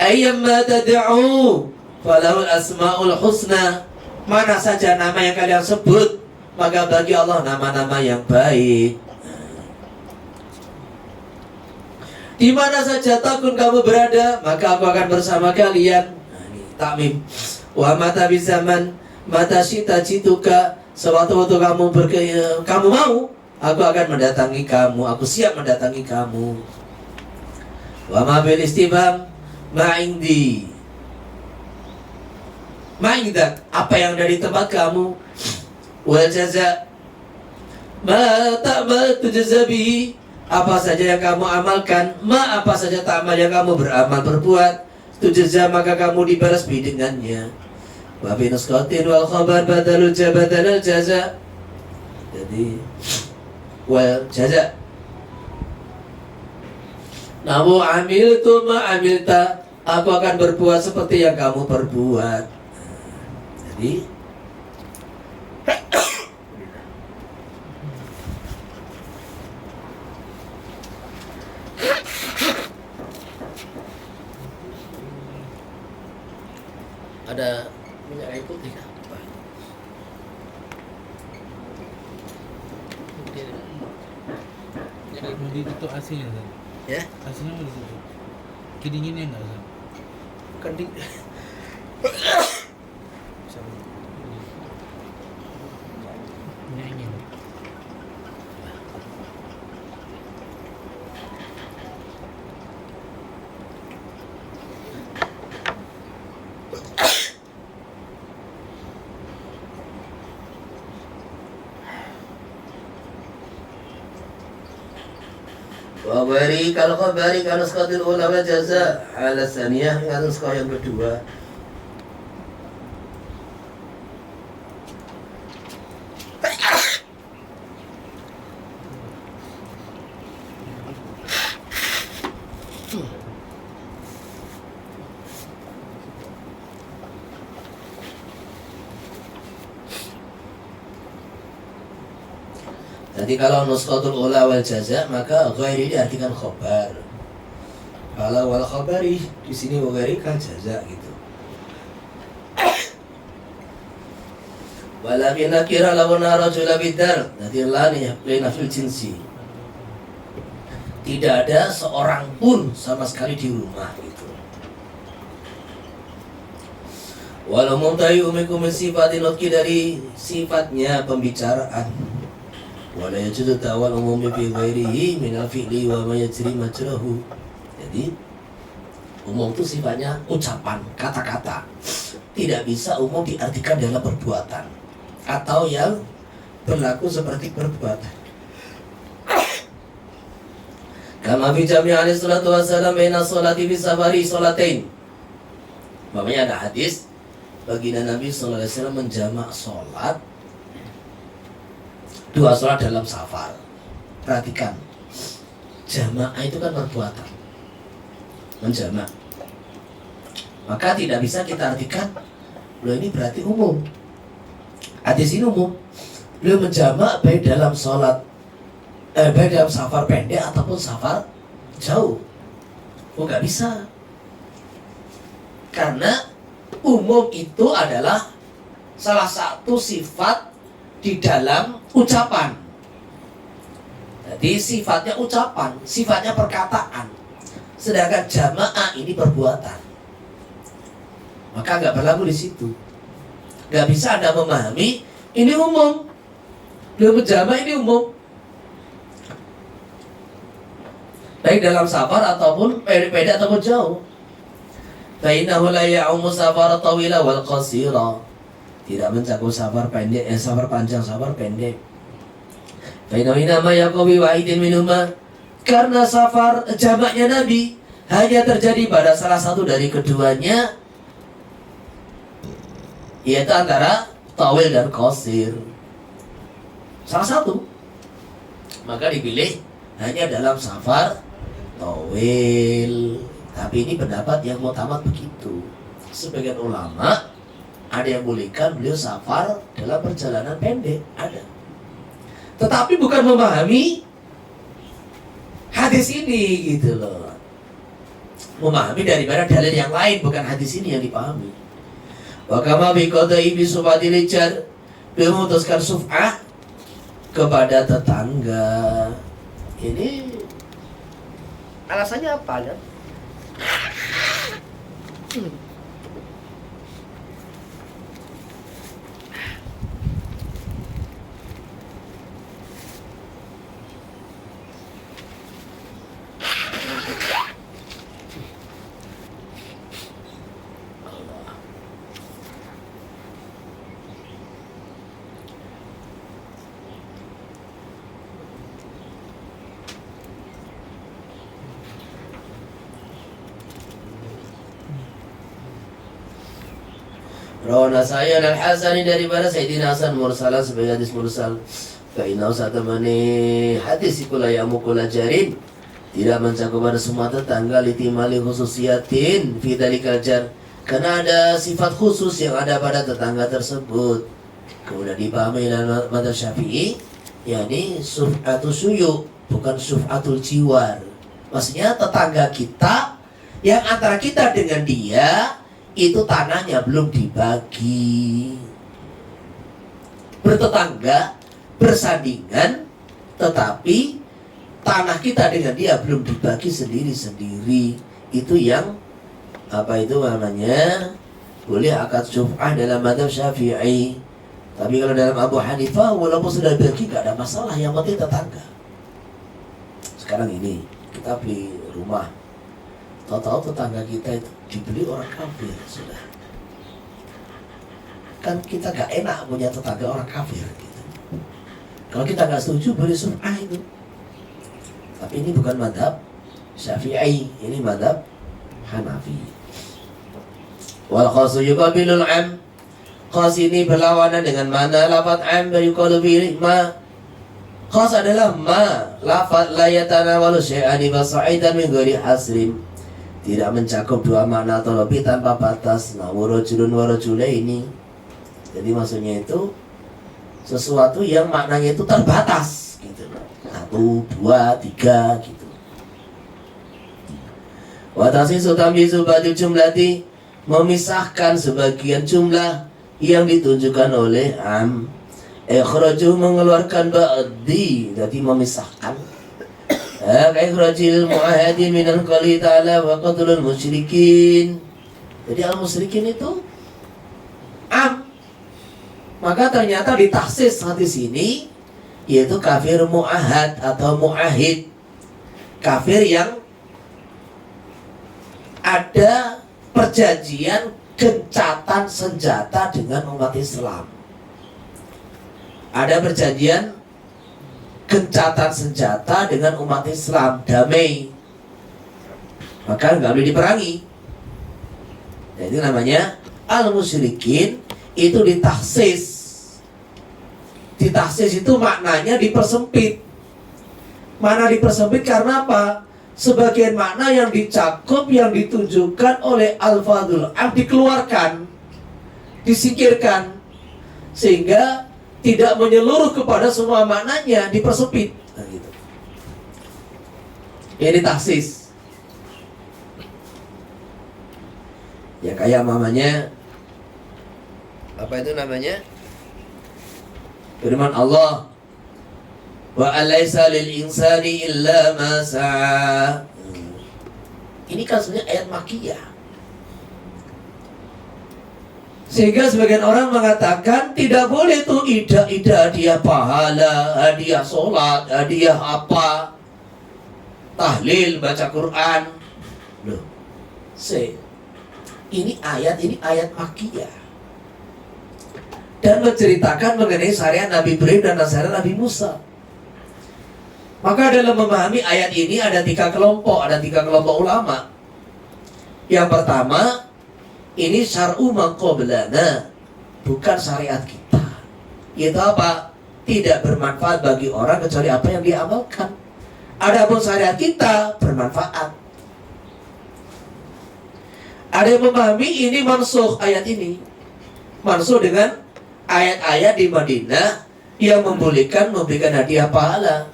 Ayyamma tad'u falahul asmaul husna. Mana saja nama yang kalian sebut, maka bagi Allah nama-nama yang baik. Di mana saja takun kamu berada, maka aku akan bersama kalian. Nah, ini takmim. Wa mata bizaman mata cita-cituka. Sewaktu-waktu kamu mau, aku akan mendatangi kamu. Aku siap mendatangi kamu. Wa ma bil istibham ma indi. Ma indak, apa yang dari tempat kamu. Wal jaza ma ta'mal tujza bihi, apa saja yang kamu amalkan. Ma, apa saja ta'mal yang kamu beramal berbuat, tujza, maka kamu dibalas dengannya. Wa fi nusqatin wal khabar badalul badalul jaza. Jadi wal jaza. Namu amiltu ma amilta, aku akan berbuat seperti yang kamu perbuat. Jadi ada minyak kayu putih apa? Mau ditutup asinnya kan? Ya, Asinnya mau ditutup. Kedinginnya enggak kan? kan di Minyaknya. wa bari kalau khabari kalau nusqatil ula wa jaza ala saniyah, yang nusqah yang kedua. Jadi kalau nusqatul ula wal jaza, maka ghairi diartikan khabar. Kalau wal khabari di sini ghairi kan jaza gitu. Wala binakira lawna rajula bidar. Jadi lani lina fil jinsi. Tidak ada seorang pun sama sekali di rumah gitu. Walau mumtai umikum sifatin lutki, dari sifatnya pembicaraan. Wala yajudu ta'wal umumi fi ghairihi minal fi'li wa ma yajri majrahu. Jadi umum itu sifatnya ucapan, kata-kata. Tidak bisa umum diartikan dalam perbuatan atau yang berlaku seperti perbuatan. Kama fi jami' alaihi salatu wassalam baina sholati fi safari sholatain. Makanya ada hadis baginda Nabi sallallahu alaihi wasallam menjamak sholat, dua sholat dalam safar. Perhatikan, jamaah itu kan perbuatan. menjamak. Maka tidak bisa kita artikan loh ini berarti umum. Hadis ini umum. Beliau menjamak baik dalam sholat, baik dalam safar pendek ataupun safar jauh. Oh nggak bisa. Karena umum itu adalah salah satu sifat di dalam ucapan. Jadi sifatnya ucapan, sifatnya perkataan. Sedangkan jamaah ini perbuatan. Maka nggak berlaku di situ. Nggak bisa Anda memahami ini umum. Belum jamaah ini umum. Baik dalam safar ataupun pendek ataupun jauh. Fainahu la ya'umu safar tawila wal qasira. Tidak mencakup safar pendek, safar panjang, safar pendek. Fainahu inama yaqawi wahidin minuma. Karena safar jamaknya Nabi hanya terjadi pada salah satu dari keduanya, yaitu antara tawil dan qasir. Salah satu. Maka dipilih hanya dalam safar tawil. Tapi ini pendapat yang mutamat begitu. Sebagian ulama ada yang bolehkan beliau safar dalam perjalanan pendek, ada. Tetapi bukan memahami hadis ini gitu loh. Memahami daripada dalil yang lain, bukan hadis ini yang dipahami. Wa kama bi qada'i bi sufatil jar, beliau memutuskan suf'ah kepada tetangga. Ini alasannya apa kan? Rawana saya al-Hasani daripada Sayyidina Hasan mursalan sebagai hadis mursal. Fa'inau satamani hadis ikula ya'mukula jarin, tidak mencakup pada semua tetangga litimali khususiatin fidalikal jar, karena ada sifat khusus yang ada pada tetangga tersebut. Kemudian dipahami dalam madzhab Syafi'i, yakni suf'atul suyu, bukan suf'atul jiwar. Maksudnya tetangga kita yang antara kita dengan dia itu tanahnya belum dibagi. Bertetangga, bersandingan, tetapi tanah kita dengan dia belum dibagi sendiri-sendiri. Itu yang apa itu namanya? Boleh akad syuf'ah dalam madzhab Syafi'i. Tapi kalau dalam Abu Hanifah walaupun sudah dibagi gak ada masalah, yang penting tetangga. Sekarang ini kita beli rumah, tahu-tahu tetangga kita itu dibeli orang kafir, sudah. Kan kita gak enak punya tetangga orang kafir gitu. Kalau kita gak setuju boleh suf'ah itu. Tapi ini bukan madhab Syafi'i, ini madhab Hanafi. Wal khasu yuqabilul am. Khas ini berlawanan dengan mana lafaz am yuqalu bihi ma. Khas adalah ma, lafaz la yatanawalu syai'an fasa'idan min ghairi hasrin. Tidak mencakup dua makna atau lebih tanpa batas. Nah, warajulun warajulaini. Jadi maksudnya itu sesuatu yang maknanya itu terbatas gitu. 1, 2, 3 gitu. Wa tasisu tamyizu ba'dil jumlati, memisahkan sebagian jumlah yang ditunjukkan oleh am. Ikhraju, mengeluarkan ba'di, jadi memisahkan. Ikhrajil mu'ahadi minal qali ta'ala wa qatlul musyrikin. Jadi al-musyrikin itu am. Maka ternyata ditahsis hadis ini, yaitu kafir mu'ahad atau mu'ahid. Kafir yang ada perjanjian gencatan senjata dengan umat Islam. Ada perjanjian gencatan senjata dengan umat Islam, damai. Maka nggak boleh diperangi. Jadi namanya al-musyrikin, itu ditahsis. Ditahsis itu maknanya dipersempit. Mana dipersempit karena apa? sebagian makna yang dicakup, yang ditunjukkan oleh al-fadhul am dikeluarkan, disingkirkan, sehingga tidak menyeluruh kepada semua maknanya, dipersempit. Nah, gitu. Ini taksis. Ya kayak mamanya, apa itu namanya? Firman Allah, wa alaysa lil insani illa ma sa'a. Ini kan sebenarnya ayat makiyah. Sehingga sebagian orang mengatakan tidak boleh tuh ida hadiah pahala, hadiah sholat, hadiah apa, tahlil, baca Quran. Loh, ini ayat makiyah dan menceritakan mengenai syariat Nabi Ibrahim dan syariat Nabi Musa. Maka dalam memahami ayat ini ada tiga kelompok ulama. Yang pertama, ini syar'u man qablana, bukan syariat kita. Itu apa? Tidak bermanfaat bagi orang kecuali apa yang dia amalkan. Adapun syariat kita bermanfaat. Ada yang memahami ini mansukh, ayat ini mansukh dengan ayat-ayat di Madinah yang membolehkan memberikan hadiah pahala.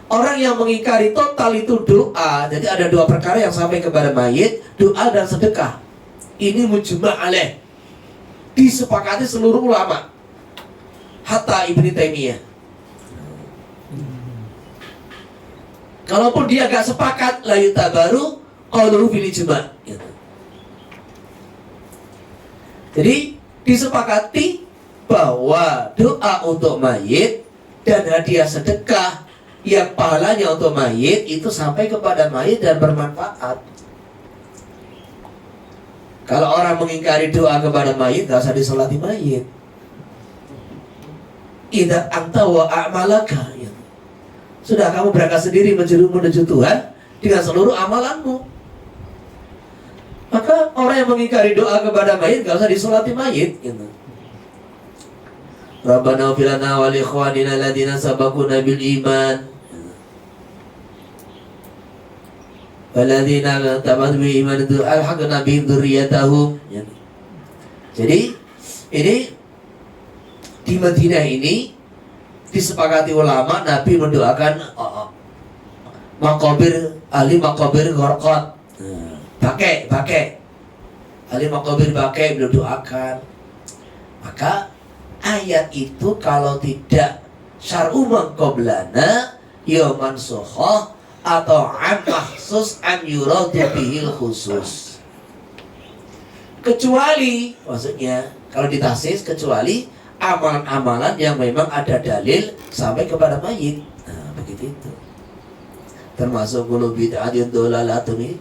Orang yang mengingkari total itu doa. Jadi ada dua perkara yang sampai kepada mayit, doa dan sedekah. Ini mujma' alaih, disepakati seluruh ulama, hatta Ibnu Taimiyah. Kalaupun dia gak sepakat, la yutabaru qauluhu fil ijma'. Jadi disepakati bahwa doa untuk mayit dan hadiah sedekah yang pahalanya untuk mayit itu sampai kepada mayit dan bermanfaat. Kalau orang mengingkari doa kepada mayit, gak usah disolati mayit. Idza anta wa a'malaka, ya. Sudah kamu berangkat sendiri menuju Tuhan dengan seluruh amalanmu. Maka orang yang mengingkari doa kepada mayit gak usah disolati mayit, gitu. Rabbana ighfir lana wa li ikhwanina alladziina sabaquna bil iman. Walladzina tabat bi iman itu alhaqna bihim dzurriyyatahum. Jadi ini di Madinah ini disepakati ulama, Nabi mendoakan makobir, ahli makobir gharqat. Pakai ahli makobir pakai, beliau doakan. Maka ayat itu kalau tidak syar'u man qablana ya mansukh atau am mahsus am yuradu bihil khusus. Kecuali, maksudnya kalau ditasis, kecuali amalan-amalan yang memang ada dalil sampai kepada mayit. Nah, begitu itu. Termasuk qulu bid'atin dhalalatun ini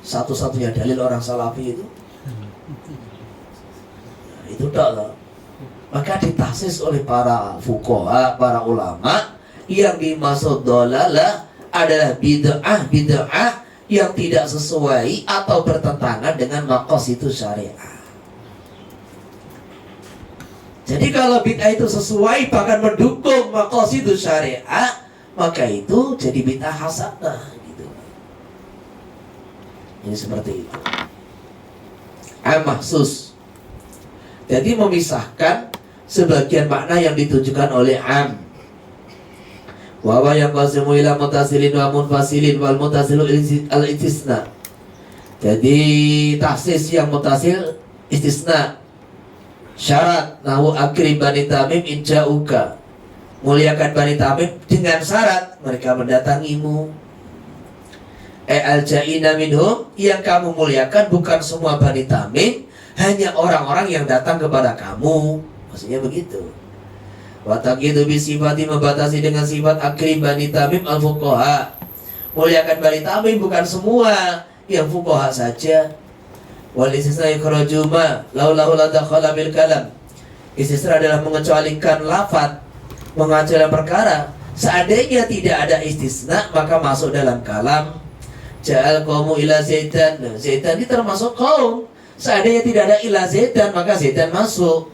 satu-satunya dalil orang salafi itu. Nah, itu tak loh. Maka ditasis oleh para fuqaha, para ulama, yang dimaksud dhalalah adalah bid'ah yang tidak sesuai atau bertentangan dengan maqasid syariah. Jadi kalau bid'ah itu sesuai bahkan mendukung maqasid syariah, maka itu jadi bid'ah hasanah, gitu. Ini seperti itu. Mahsus. Jadi memisahkan sebagian makna yang ditunjukkan oleh am. Wa yang qasimu ila mutasilin wa munfasilin wal mutasilu al-istisna. Jadi taksis yang mutasil istisna. Syarat nahu akrim Bani Tamim inja'uka, muliakan Bani Tamim dengan syarat mereka mendatangimu. Al-ja'ina minhum, yang kamu muliakan bukan semua Bani Tamim, hanya orang-orang yang datang kepada kamu. Maksudnya begitu. Wataqidu bisifati, membatasi dengan sifat akrim Bani Tamim al-fuqaha, muliakan Bani Tamim bukan semua, yang fuqaha saja. Wal istisna ikhrajuma laulahu la dakhala bil kalam. Istisna adalah mengecualikan lafaz, mengecualikan perkara. Seandainya tidak ada istisna maka masuk dalam kalam. Ja'al qaumu ila zaidan. Zaidan ini termasuk kaum. Seandainya tidak ada ila zaidan maka zaidan masuk.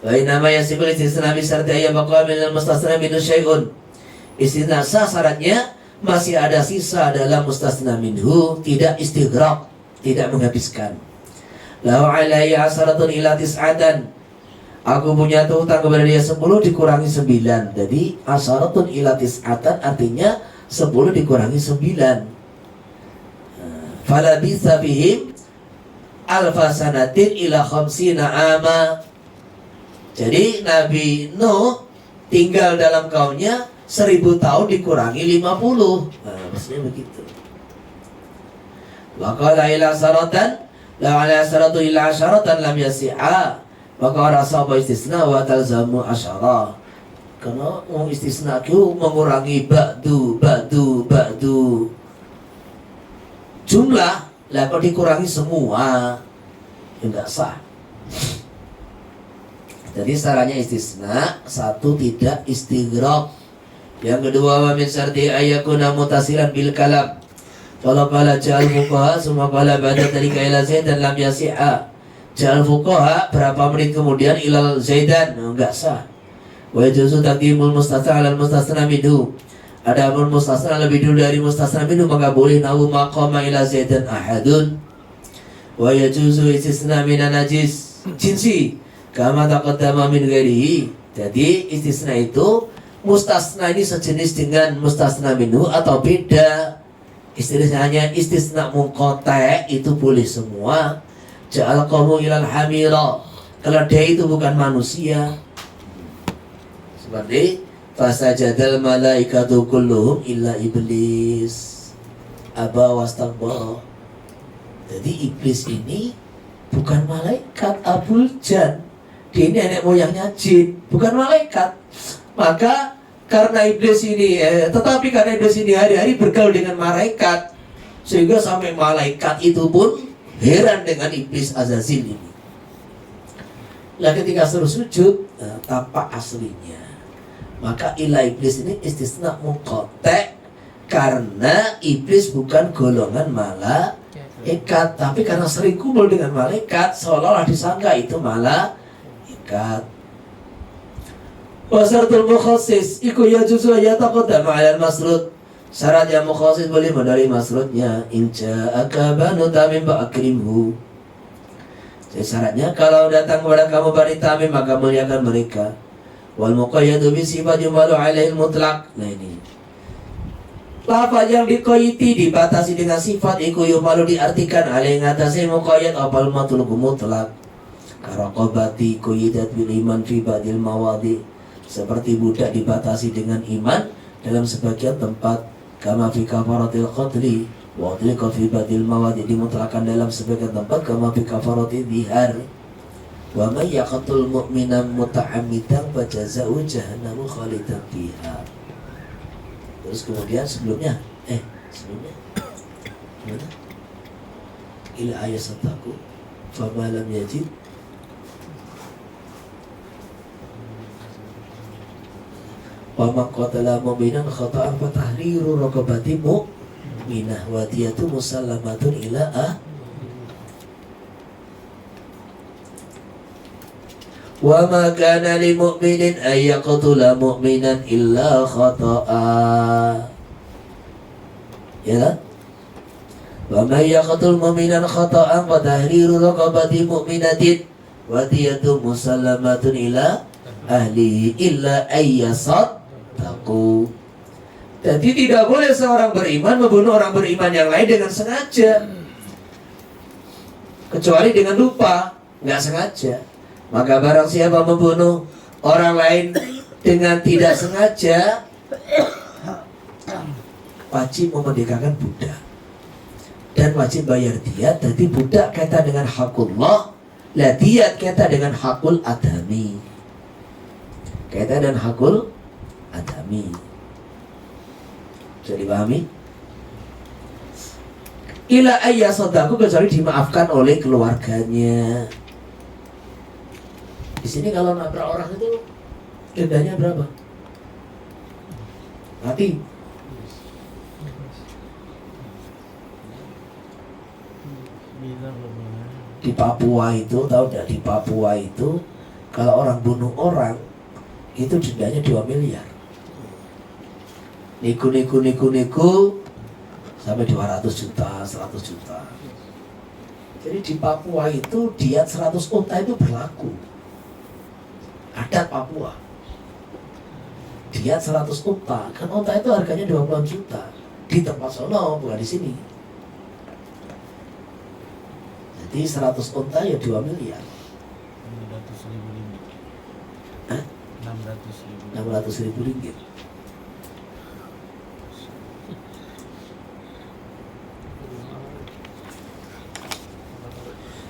Wa inama yasikul istisna bi syarti ayya baqa min al-mustasna min syai'un. Istisna sah syaratnya masih ada sisa dalam mustasna minhu, tidak istighraq, tidak menghabiskan. Lahu alayya asaratun ila tis'atan, aku punya utang kepada dia 10 dikurangi 9. Jadi asaratun ila tis'atan artinya 10 dikurangi 9. Fala bisa bihim alfa sanatin ila khamsina ama. Jadi Nabi Nuh tinggal dalam kaumnya 1000 tahun dikurangi 50. Nah, maksudnya begitu. Wa qala ila saratan la ala saratu ila syaratan lam yasi'a. Maka orang sahabat istisna wa talzamu asyara. Karena istisna itu mengurangi ba'du jumlah, lah kalau dikurangi semua ya enggak sah. Jadi sarannya istisna, satu tidak istighraq. Yang kedua, wa min syarti ayyakuna mutasilan bil kalam. Kalau qala ja'al fuqaha summa qala ba'da dalika ila zaidan lam yasi'a. Ja'al fuqaha berapa menit kemudian ilal zaidan, enggak sah. Wa yajuzu taqdimul mustasna 'ala al-mustasna minhu. Adapun mustasna lebih dulu dari mustasna minhu, maka boleh nahu maqama ila zaidan ahadun. Wa yajuzu istisna minan najis jinsi kama taqaddama min ghairihi. Jadi istisna itu mustasna ini sejenis dengan mustasna minhu atau beda. Istilahnya istisna munqati itu boleh semua. Ja'al qawmu ilal hamira, kalau dia itu bukan manusia. Seperti fasajadal malaikatu kulluhum illa iblis aba wastakbara. Jadi iblis ini bukan malaikat, Abul Jan. Dia ini nenek moyangnya jin, bukan malaikat. Maka karena iblis ini tetapi karena iblis ini hari-hari bergaul dengan malaikat, sehingga sampai malaikat itu pun heran dengan iblis Azazil ini. Lah ketika suruh sujud, tampak aslinya. Maka ilah iblis ini istisna munqati, karena iblis bukan golongan malaikat, tapi karena sering kumpul dengan malaikat, seolah-olah disangka itu malaikat. Wasaratul mukhassis iku yajuzu yataqaddam 'ala al-masrud. Syarat yang mukhassis boleh dari masrudnya. Inja akabanu tamim ba'akrimhu. Jadi syaratnya kalau datang kepada kamu Bani Tamim maka muliakan mereka. Wal muqayyadu bi sifat yumalu 'alaihi mutlaq. Nah ini lafaz yang diqayyidi dibatasi dengan sifat iku yumalu diartikan alaihi ngatasi muqayyad apal matlub mutlaq. Karaqabati qayyidat bil iman fi ba'dil mawadi. Seperti budak dibatasi dengan iman dalam sebagian tempat. Kama fi kafaratil qatli wa utliqa fi ba'dil mawadi, dimutlakan dalam sebagian tempat. Kama fi kafaratil dhihar. Wa may yaqtul mu'minan muta'ammidan fa jazaa'u jahannamu khalidan fiha. Terus kemudian sebelumnya gimana? Ila ayat sataku fa ma lam yajid wa man qatala mu'minan khata'an fa tahriru raqabati mu'minah wa diyatu musallamatun ila wa ma kana lil mu'minin ay yaqtula mu'minan illa khata'a. Ya kan? Wa may yaqtul mu'minan khata'an fa tahriru raqabati mu'minatin wa diyatu musallamatun ila ahli illa ayyasad taku. Jadi tidak boleh seorang beriman membunuh orang beriman yang lain dengan sengaja, kecuali dengan lupa, nggak sengaja. Maka barang siapa membunuh orang lain dengan tidak sengaja, wajib memerdekakan budak dan wajib bayar diyat. Jadi budak kaitan dengan hakullah, lah diyat kaitan dengan hakul adami, kaitan dengan hakul adami. Bisa dipahami? Ila ayya sodaku, kecuali dimaafkan oleh keluarganya. Di sini kalau nabrak orang itu dendanya berapa? Mati. Di Papua itu, tahu tidak? Di Papua itu kalau orang bunuh orang itu dendanya 2 miliar. niku sampai 200 juta, 100 juta. Jadi di Papua itu diat 100 unta itu berlaku. Adat Papua. Diat 100 unta, kan unta itu harganya 20 juta. Di tempat sono, bukan di sini. Jadi 100 unta ya 2 miliar. 600.000 ringgit. Hah? 600.000. 600.000 ringgit.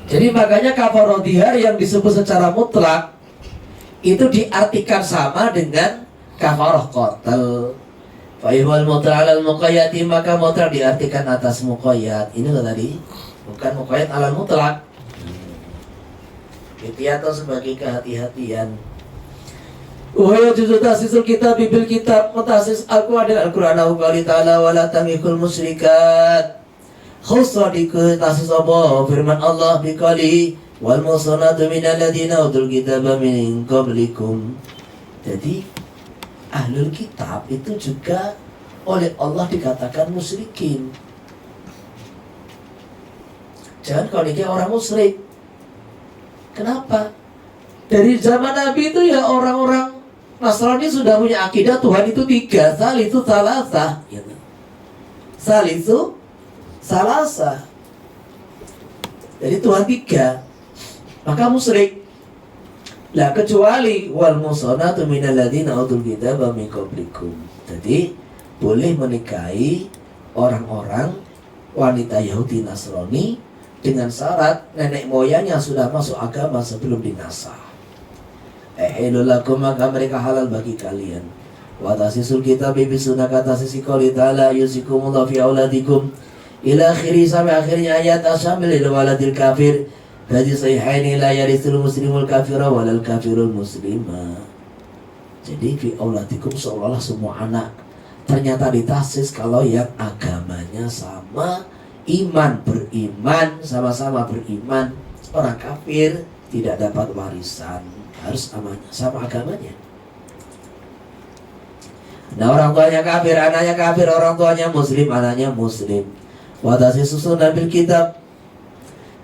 Jadi makanya kafarah dihar yang disebut secara mutlak itu diartikan sama dengan kafarah qatl. Fa'ihwal mutlaq alal muqayyati, maka mutlak diartikan atas muqayyad. Ini loh tadi, bukan muqayyad alal mutlak. Ihtiyatan sebagai kehati-hatian. Wahyu juzu tasisul kitab bil kitab, mutasis Al-Quran dan Al-Quran qali ta'ala wala tamikul musyrikat. Khusus diketahui apa firman Allah biqali wal musanatu minal ladina utul kitaba min qablikum. Jadi ahlul kitab itu juga oleh Allah dikatakan musyrikin. Jangan kau dikira orang musyrik. Kenapa? Dari zaman Nabi itu ya orang-orang Nasrani sudah punya akidah Tuhan itu 3, salisu salasa, gitu. Salisu salasa. Jadi Tuhan 3, maka musyrik. Lah kecuali wal musanatu minal ladzina utul kitaba min qablikum. Jadi boleh menikahi orang-orang wanita Yahudi Nasrani dengan syarat nenek moyangnya sudah masuk agama sebelum dinasah. Lakum, maka mereka halal bagi kalian. Wa tasisul kitab bi sunnah, kata sisi qouli ta'ala yusikumullahu fi auladikum ila akhiri, sampai akhirnya ayat asyamil lil waladil kafir. Hadis sahihaini la yarisul muslimul kafira walal kafirul muslima. Jadi fi auladikum seolah-olah semua anak ternyata ditasis kalau yang agamanya sama, beriman, sama-sama beriman. Orang kafir tidak dapat warisan, harus sama agamanya. Nah, orang tuanya kafir, anaknya kafir, orang tuanya muslim, anaknya muslim. Watasi susunan bil kitab,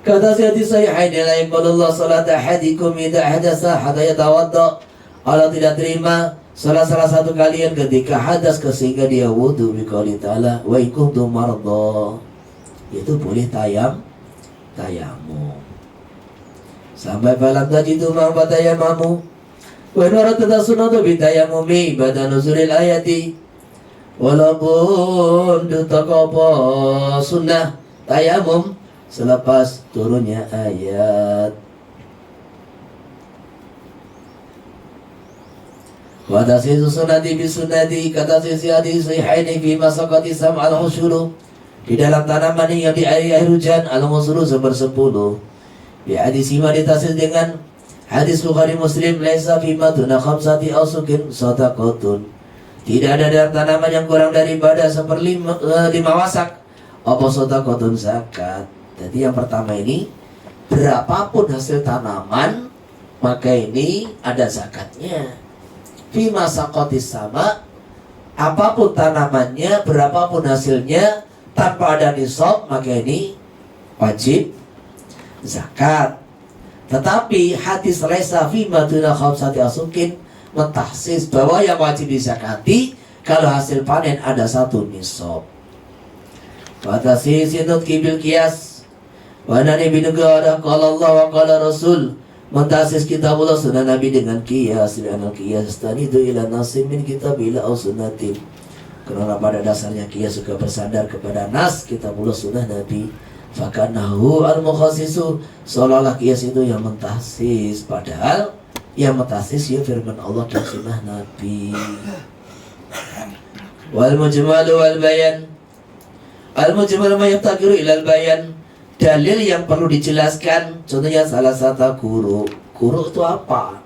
kata hadis sahihain la yaqbalullah salat ahadikum idza hadatsa hatta yatawadda. Allah tidak terima salah satu kalian ketika hadas sehingga dia wudu, biqouli ta'ala wa in kuntum marda. Itu boleh tayamum. Sampai falam tajidu ma fatayamamu. Wa nara tatasunatu bitayamumi ba'da nuzulil ayati. Walaupun dutakopo sunnah tayamum selepas turunnya ayat. Wa tasisu sunnati bisunnati, kata sisi hadis sahihaini fi masaqati sam'al husyuru, di dalam tanaman yang di air hujan, al-musulu sepersepuluh. Di hadis ima ditasil dengan hadis Bukhari Muslim, laisa fima tuna khamsati ausukin sadaqatun. Tidak ada dalam tanaman yang kurang daripada 1/5 wasak apa sadaqatun, zakat. Jadi yang pertama ini, berapapun hasil tanaman maka ini ada zakatnya. Fima saqatis sama, apapun tanamannya, berapapun hasilnya, tanpa ada nisab maka ini wajib zakat. Tetapi hadis laisa fima tuna khamsati asukin mentahsis bahwa yang wajib dizakati kalau hasil panen ada 1 nisab. Watasi sinut kibil kias wanani binegara qala Allah wa qala Rasul, mentahsis kitabullah sunnah Nabi dengan kias, dan kias tani itu ila nasim min kitab ila sunnatin. Karena pada dasarnya kias juga bersandar kepada nas kitabullah sunnah Nabi. Fakanahu al-mukhassisu, seolah-olah kias itu yang mentahsis, padahal yang mentahsis ya firman Allah dan sunnah Nabi. Wal mujmalu wal bayan, al mujmalu ma yaftakiru ilal bayan, dalil yang perlu dijelaskan. Contohnya salah satu kuru itu apa?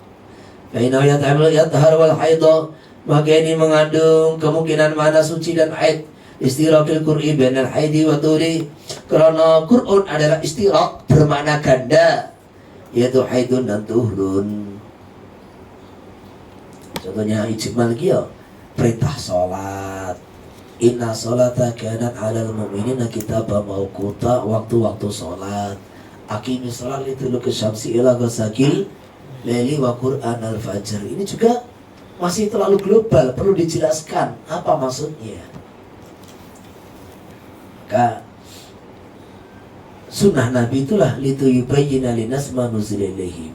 Bainahu yatahar wal haidha, maka ini mengandung kemungkinan mana suci dan haid. Istiraqil qur'i bainal haidi wa turi, karena Qur'an adalah istiraq bermakna ganda, yaitu haidun dan tuhrun. Contohnya ijmal kia, perintah sholat Inna sholata kanat 'alal mu'minina kitaban mawquta, waktu-waktu sholat. Aqimis sholat liduluki syamsi ila ghasaqil laili wa qur'anal fajr. Ini juga masih terlalu global, perlu dijelaskan apa maksudnya. Maka sunnah Nabi itulah lituyubayyina linas ma nuzila ilaihim.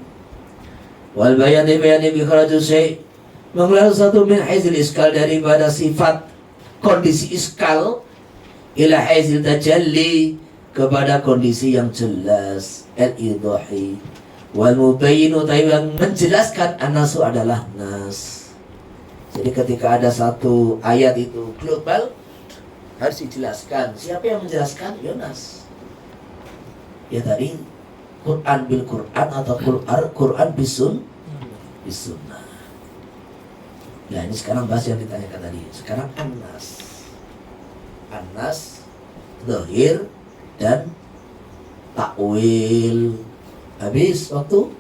Wal bayani bi kharajus syai', mengeluarkan satu min haizil iskal, daripada sifat kondisi iskal ila haizil tajalli, kepada kondisi yang jelas, al-idahi wal mubayyinu, yang menjelaskan anasu adalah nas. Jadi ketika ada satu ayat itu global, harus dijelaskan. Siapa yang menjelaskan? Yonas. Ya tadi Quran bil Quran atau Quran bisun bisunnah. Nah ini sekarang bahas yang ditanyakan tadi. Sekarang Anas, zahir dan takwil. Habis waktu?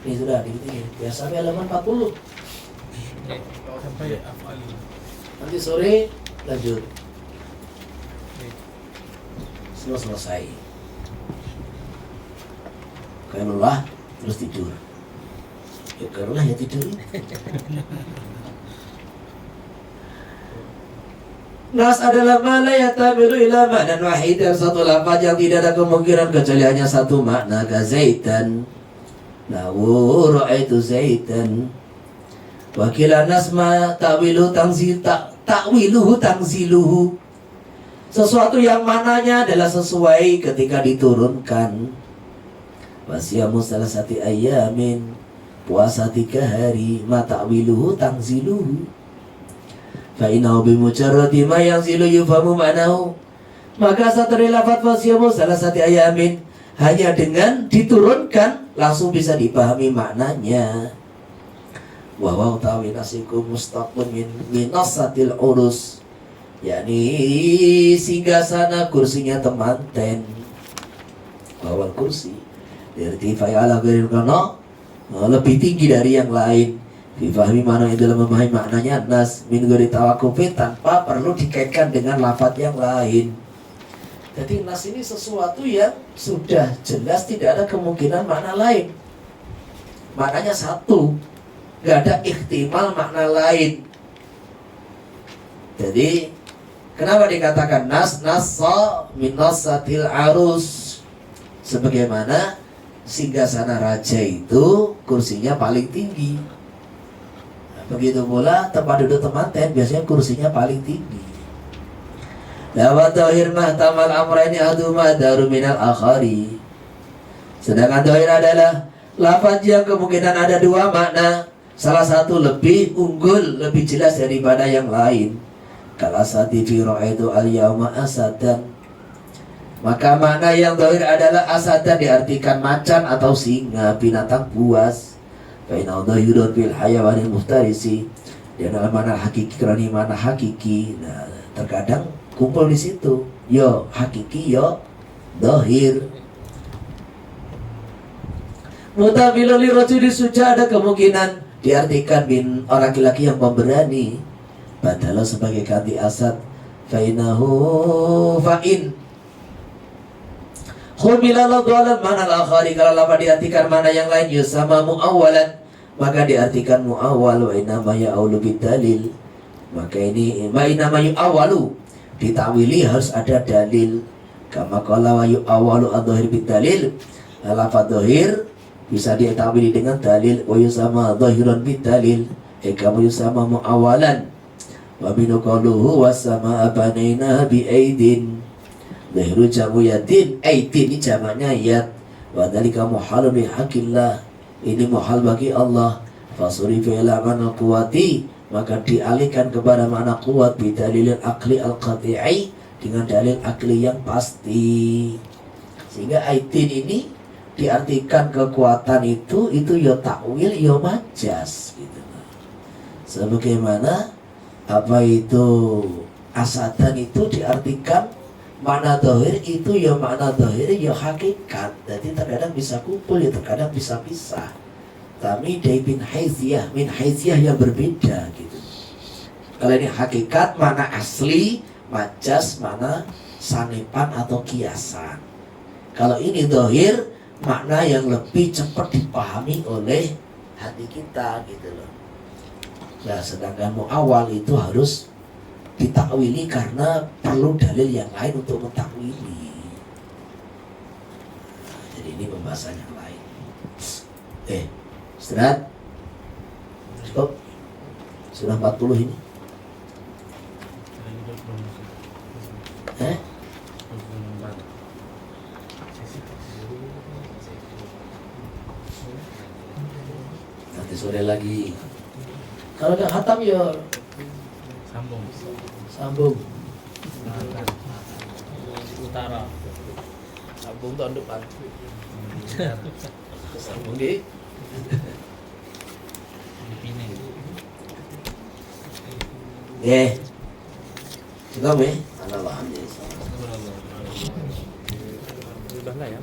Ini sudah dikit-dikit. Ya sampai halaman 40. Sampai afal. Nanti sore lanjut. Selesai. Kalau lelah terus tidur. Ya kalau lelah ya tidur. Nas adalah ma la yatamilu ila ma'nan wahid, satu lafaz yang tidak ada kemungkinan kecuali hanya satu makna. Ka zaitan, lawu ra'aitu zaitan. Wakila nasma ta'wiluhu tangziluhu. Sesuatu yang mananya adalah sesuai ketika diturunkan. Wasiyamu salah satu ayamin, puasa 3 hari, ma ta'wiluhu tangziluhu. Fa'inahu bimujarrati ma yanzilu yufamu ma'nahu. Maka satri lafaz wasiyamu salah satu ayamin, hanya dengan diturunkan langsung bisa dipahami maknanya. Wa wa tawi nasikum mustaqun min nasatil urus, yakni singgasana kursinya temanten. Bawal kursi irtifai ala ghairil qana, lebih tinggi dari yang lain. Difahami mana itu dalam memahami maknanya nas min ghairi tawaqqufin, tanpa perlu dikaitkan dengan lafaz yang lain. Jadi nas ini sesuatu yang sudah jelas tidak ada kemungkinan makna lain. Maknanya satu, gak ada ihtimal makna lain. Jadi kenapa dikatakan nas? Nassa min nasatil arus, sebagaimana singgasana raja itu kursinya paling tinggi. Begitu pula tempat duduk temanten biasanya kursinya paling tinggi. Lawat dohir mahtamal amraini aduma daru minal akhari. Sedangkan dohir adalah lafaz yang kemungkinan ada 2 makna, salah satu lebih unggul, lebih jelas daripada yang lain. Kala sati fi ra'aitu al-yawma asadan. Maka makna yang dohir adalah asadan diartikan macan atau singa, binatang buas. Fa'inau dohirun bil hayawanil muftarisi, dia dalam mana hakiki, kerani mana hakiki. Nah, terkadang kumpul di situ, yo hakiki, yo dohir. Mutabilun li rajuli suja, ada kemungkinan diartikan bin orang laki-laki yang pemberani. Badala sebagai ganti asad. Fa'inahu fa'in Khumilala dhalan mana al-akhari, kalau lama diartikan mana yang lain yusama mu'awalan, maka diartikan mu'awal. Wa inama ya'awlu bidalil, maka ini wa inama yu'awalu, ditawili harus ada dalil. Kama qala wa yu'awalu ad-dhahir bidalil, lafaz dhahir bisa ditawili dengan dalil. Wa yusama dhahiran bidalil, kamu yusama mu'awalan. Wa binu qaluhu was-samaa banaina bi aidin, dhahiru jamu yatin, aidin ini jamaknya yad. Wa dzalika muhalun bi haqqillah, ini muhal bagi Allah. Fasurifa ila mana quwati, maka dialihkan kepada makna kuat bidalil akli al-qati'i, dengan dalil akli yang pasti. Sehingga aidin ini diartikan kekuatan itu ya takwil ya majas gitu. Sebagaimana apa itu asadan itu diartikan makna dohir itu ya makna dohir ya hakikat. Jadi terkadang bisa kumpul ya terkadang bisa pisah. Tapi dari min haiziyah yang berbeda gitu. Kalau ini hakikat, mana asli, majas, mana sanipan atau kiasan. Kalau ini dohir, makna yang lebih cepat dipahami oleh hati kita gitu loh. Nah, sedangkan mu'awwal itu harus ditakwili karena perlu dalil yang lain untuk mentakwili. Jadi ini pembahasan yang lain. Istirahat. Cukup. Sudah 40 ini. Nanti sore lagi. Kalau nggak khatam ya sambung. Utara. Sambung tahun depan. Sambung di Pineng. Cukup ya. Alhamdulillah. Udah lah ya.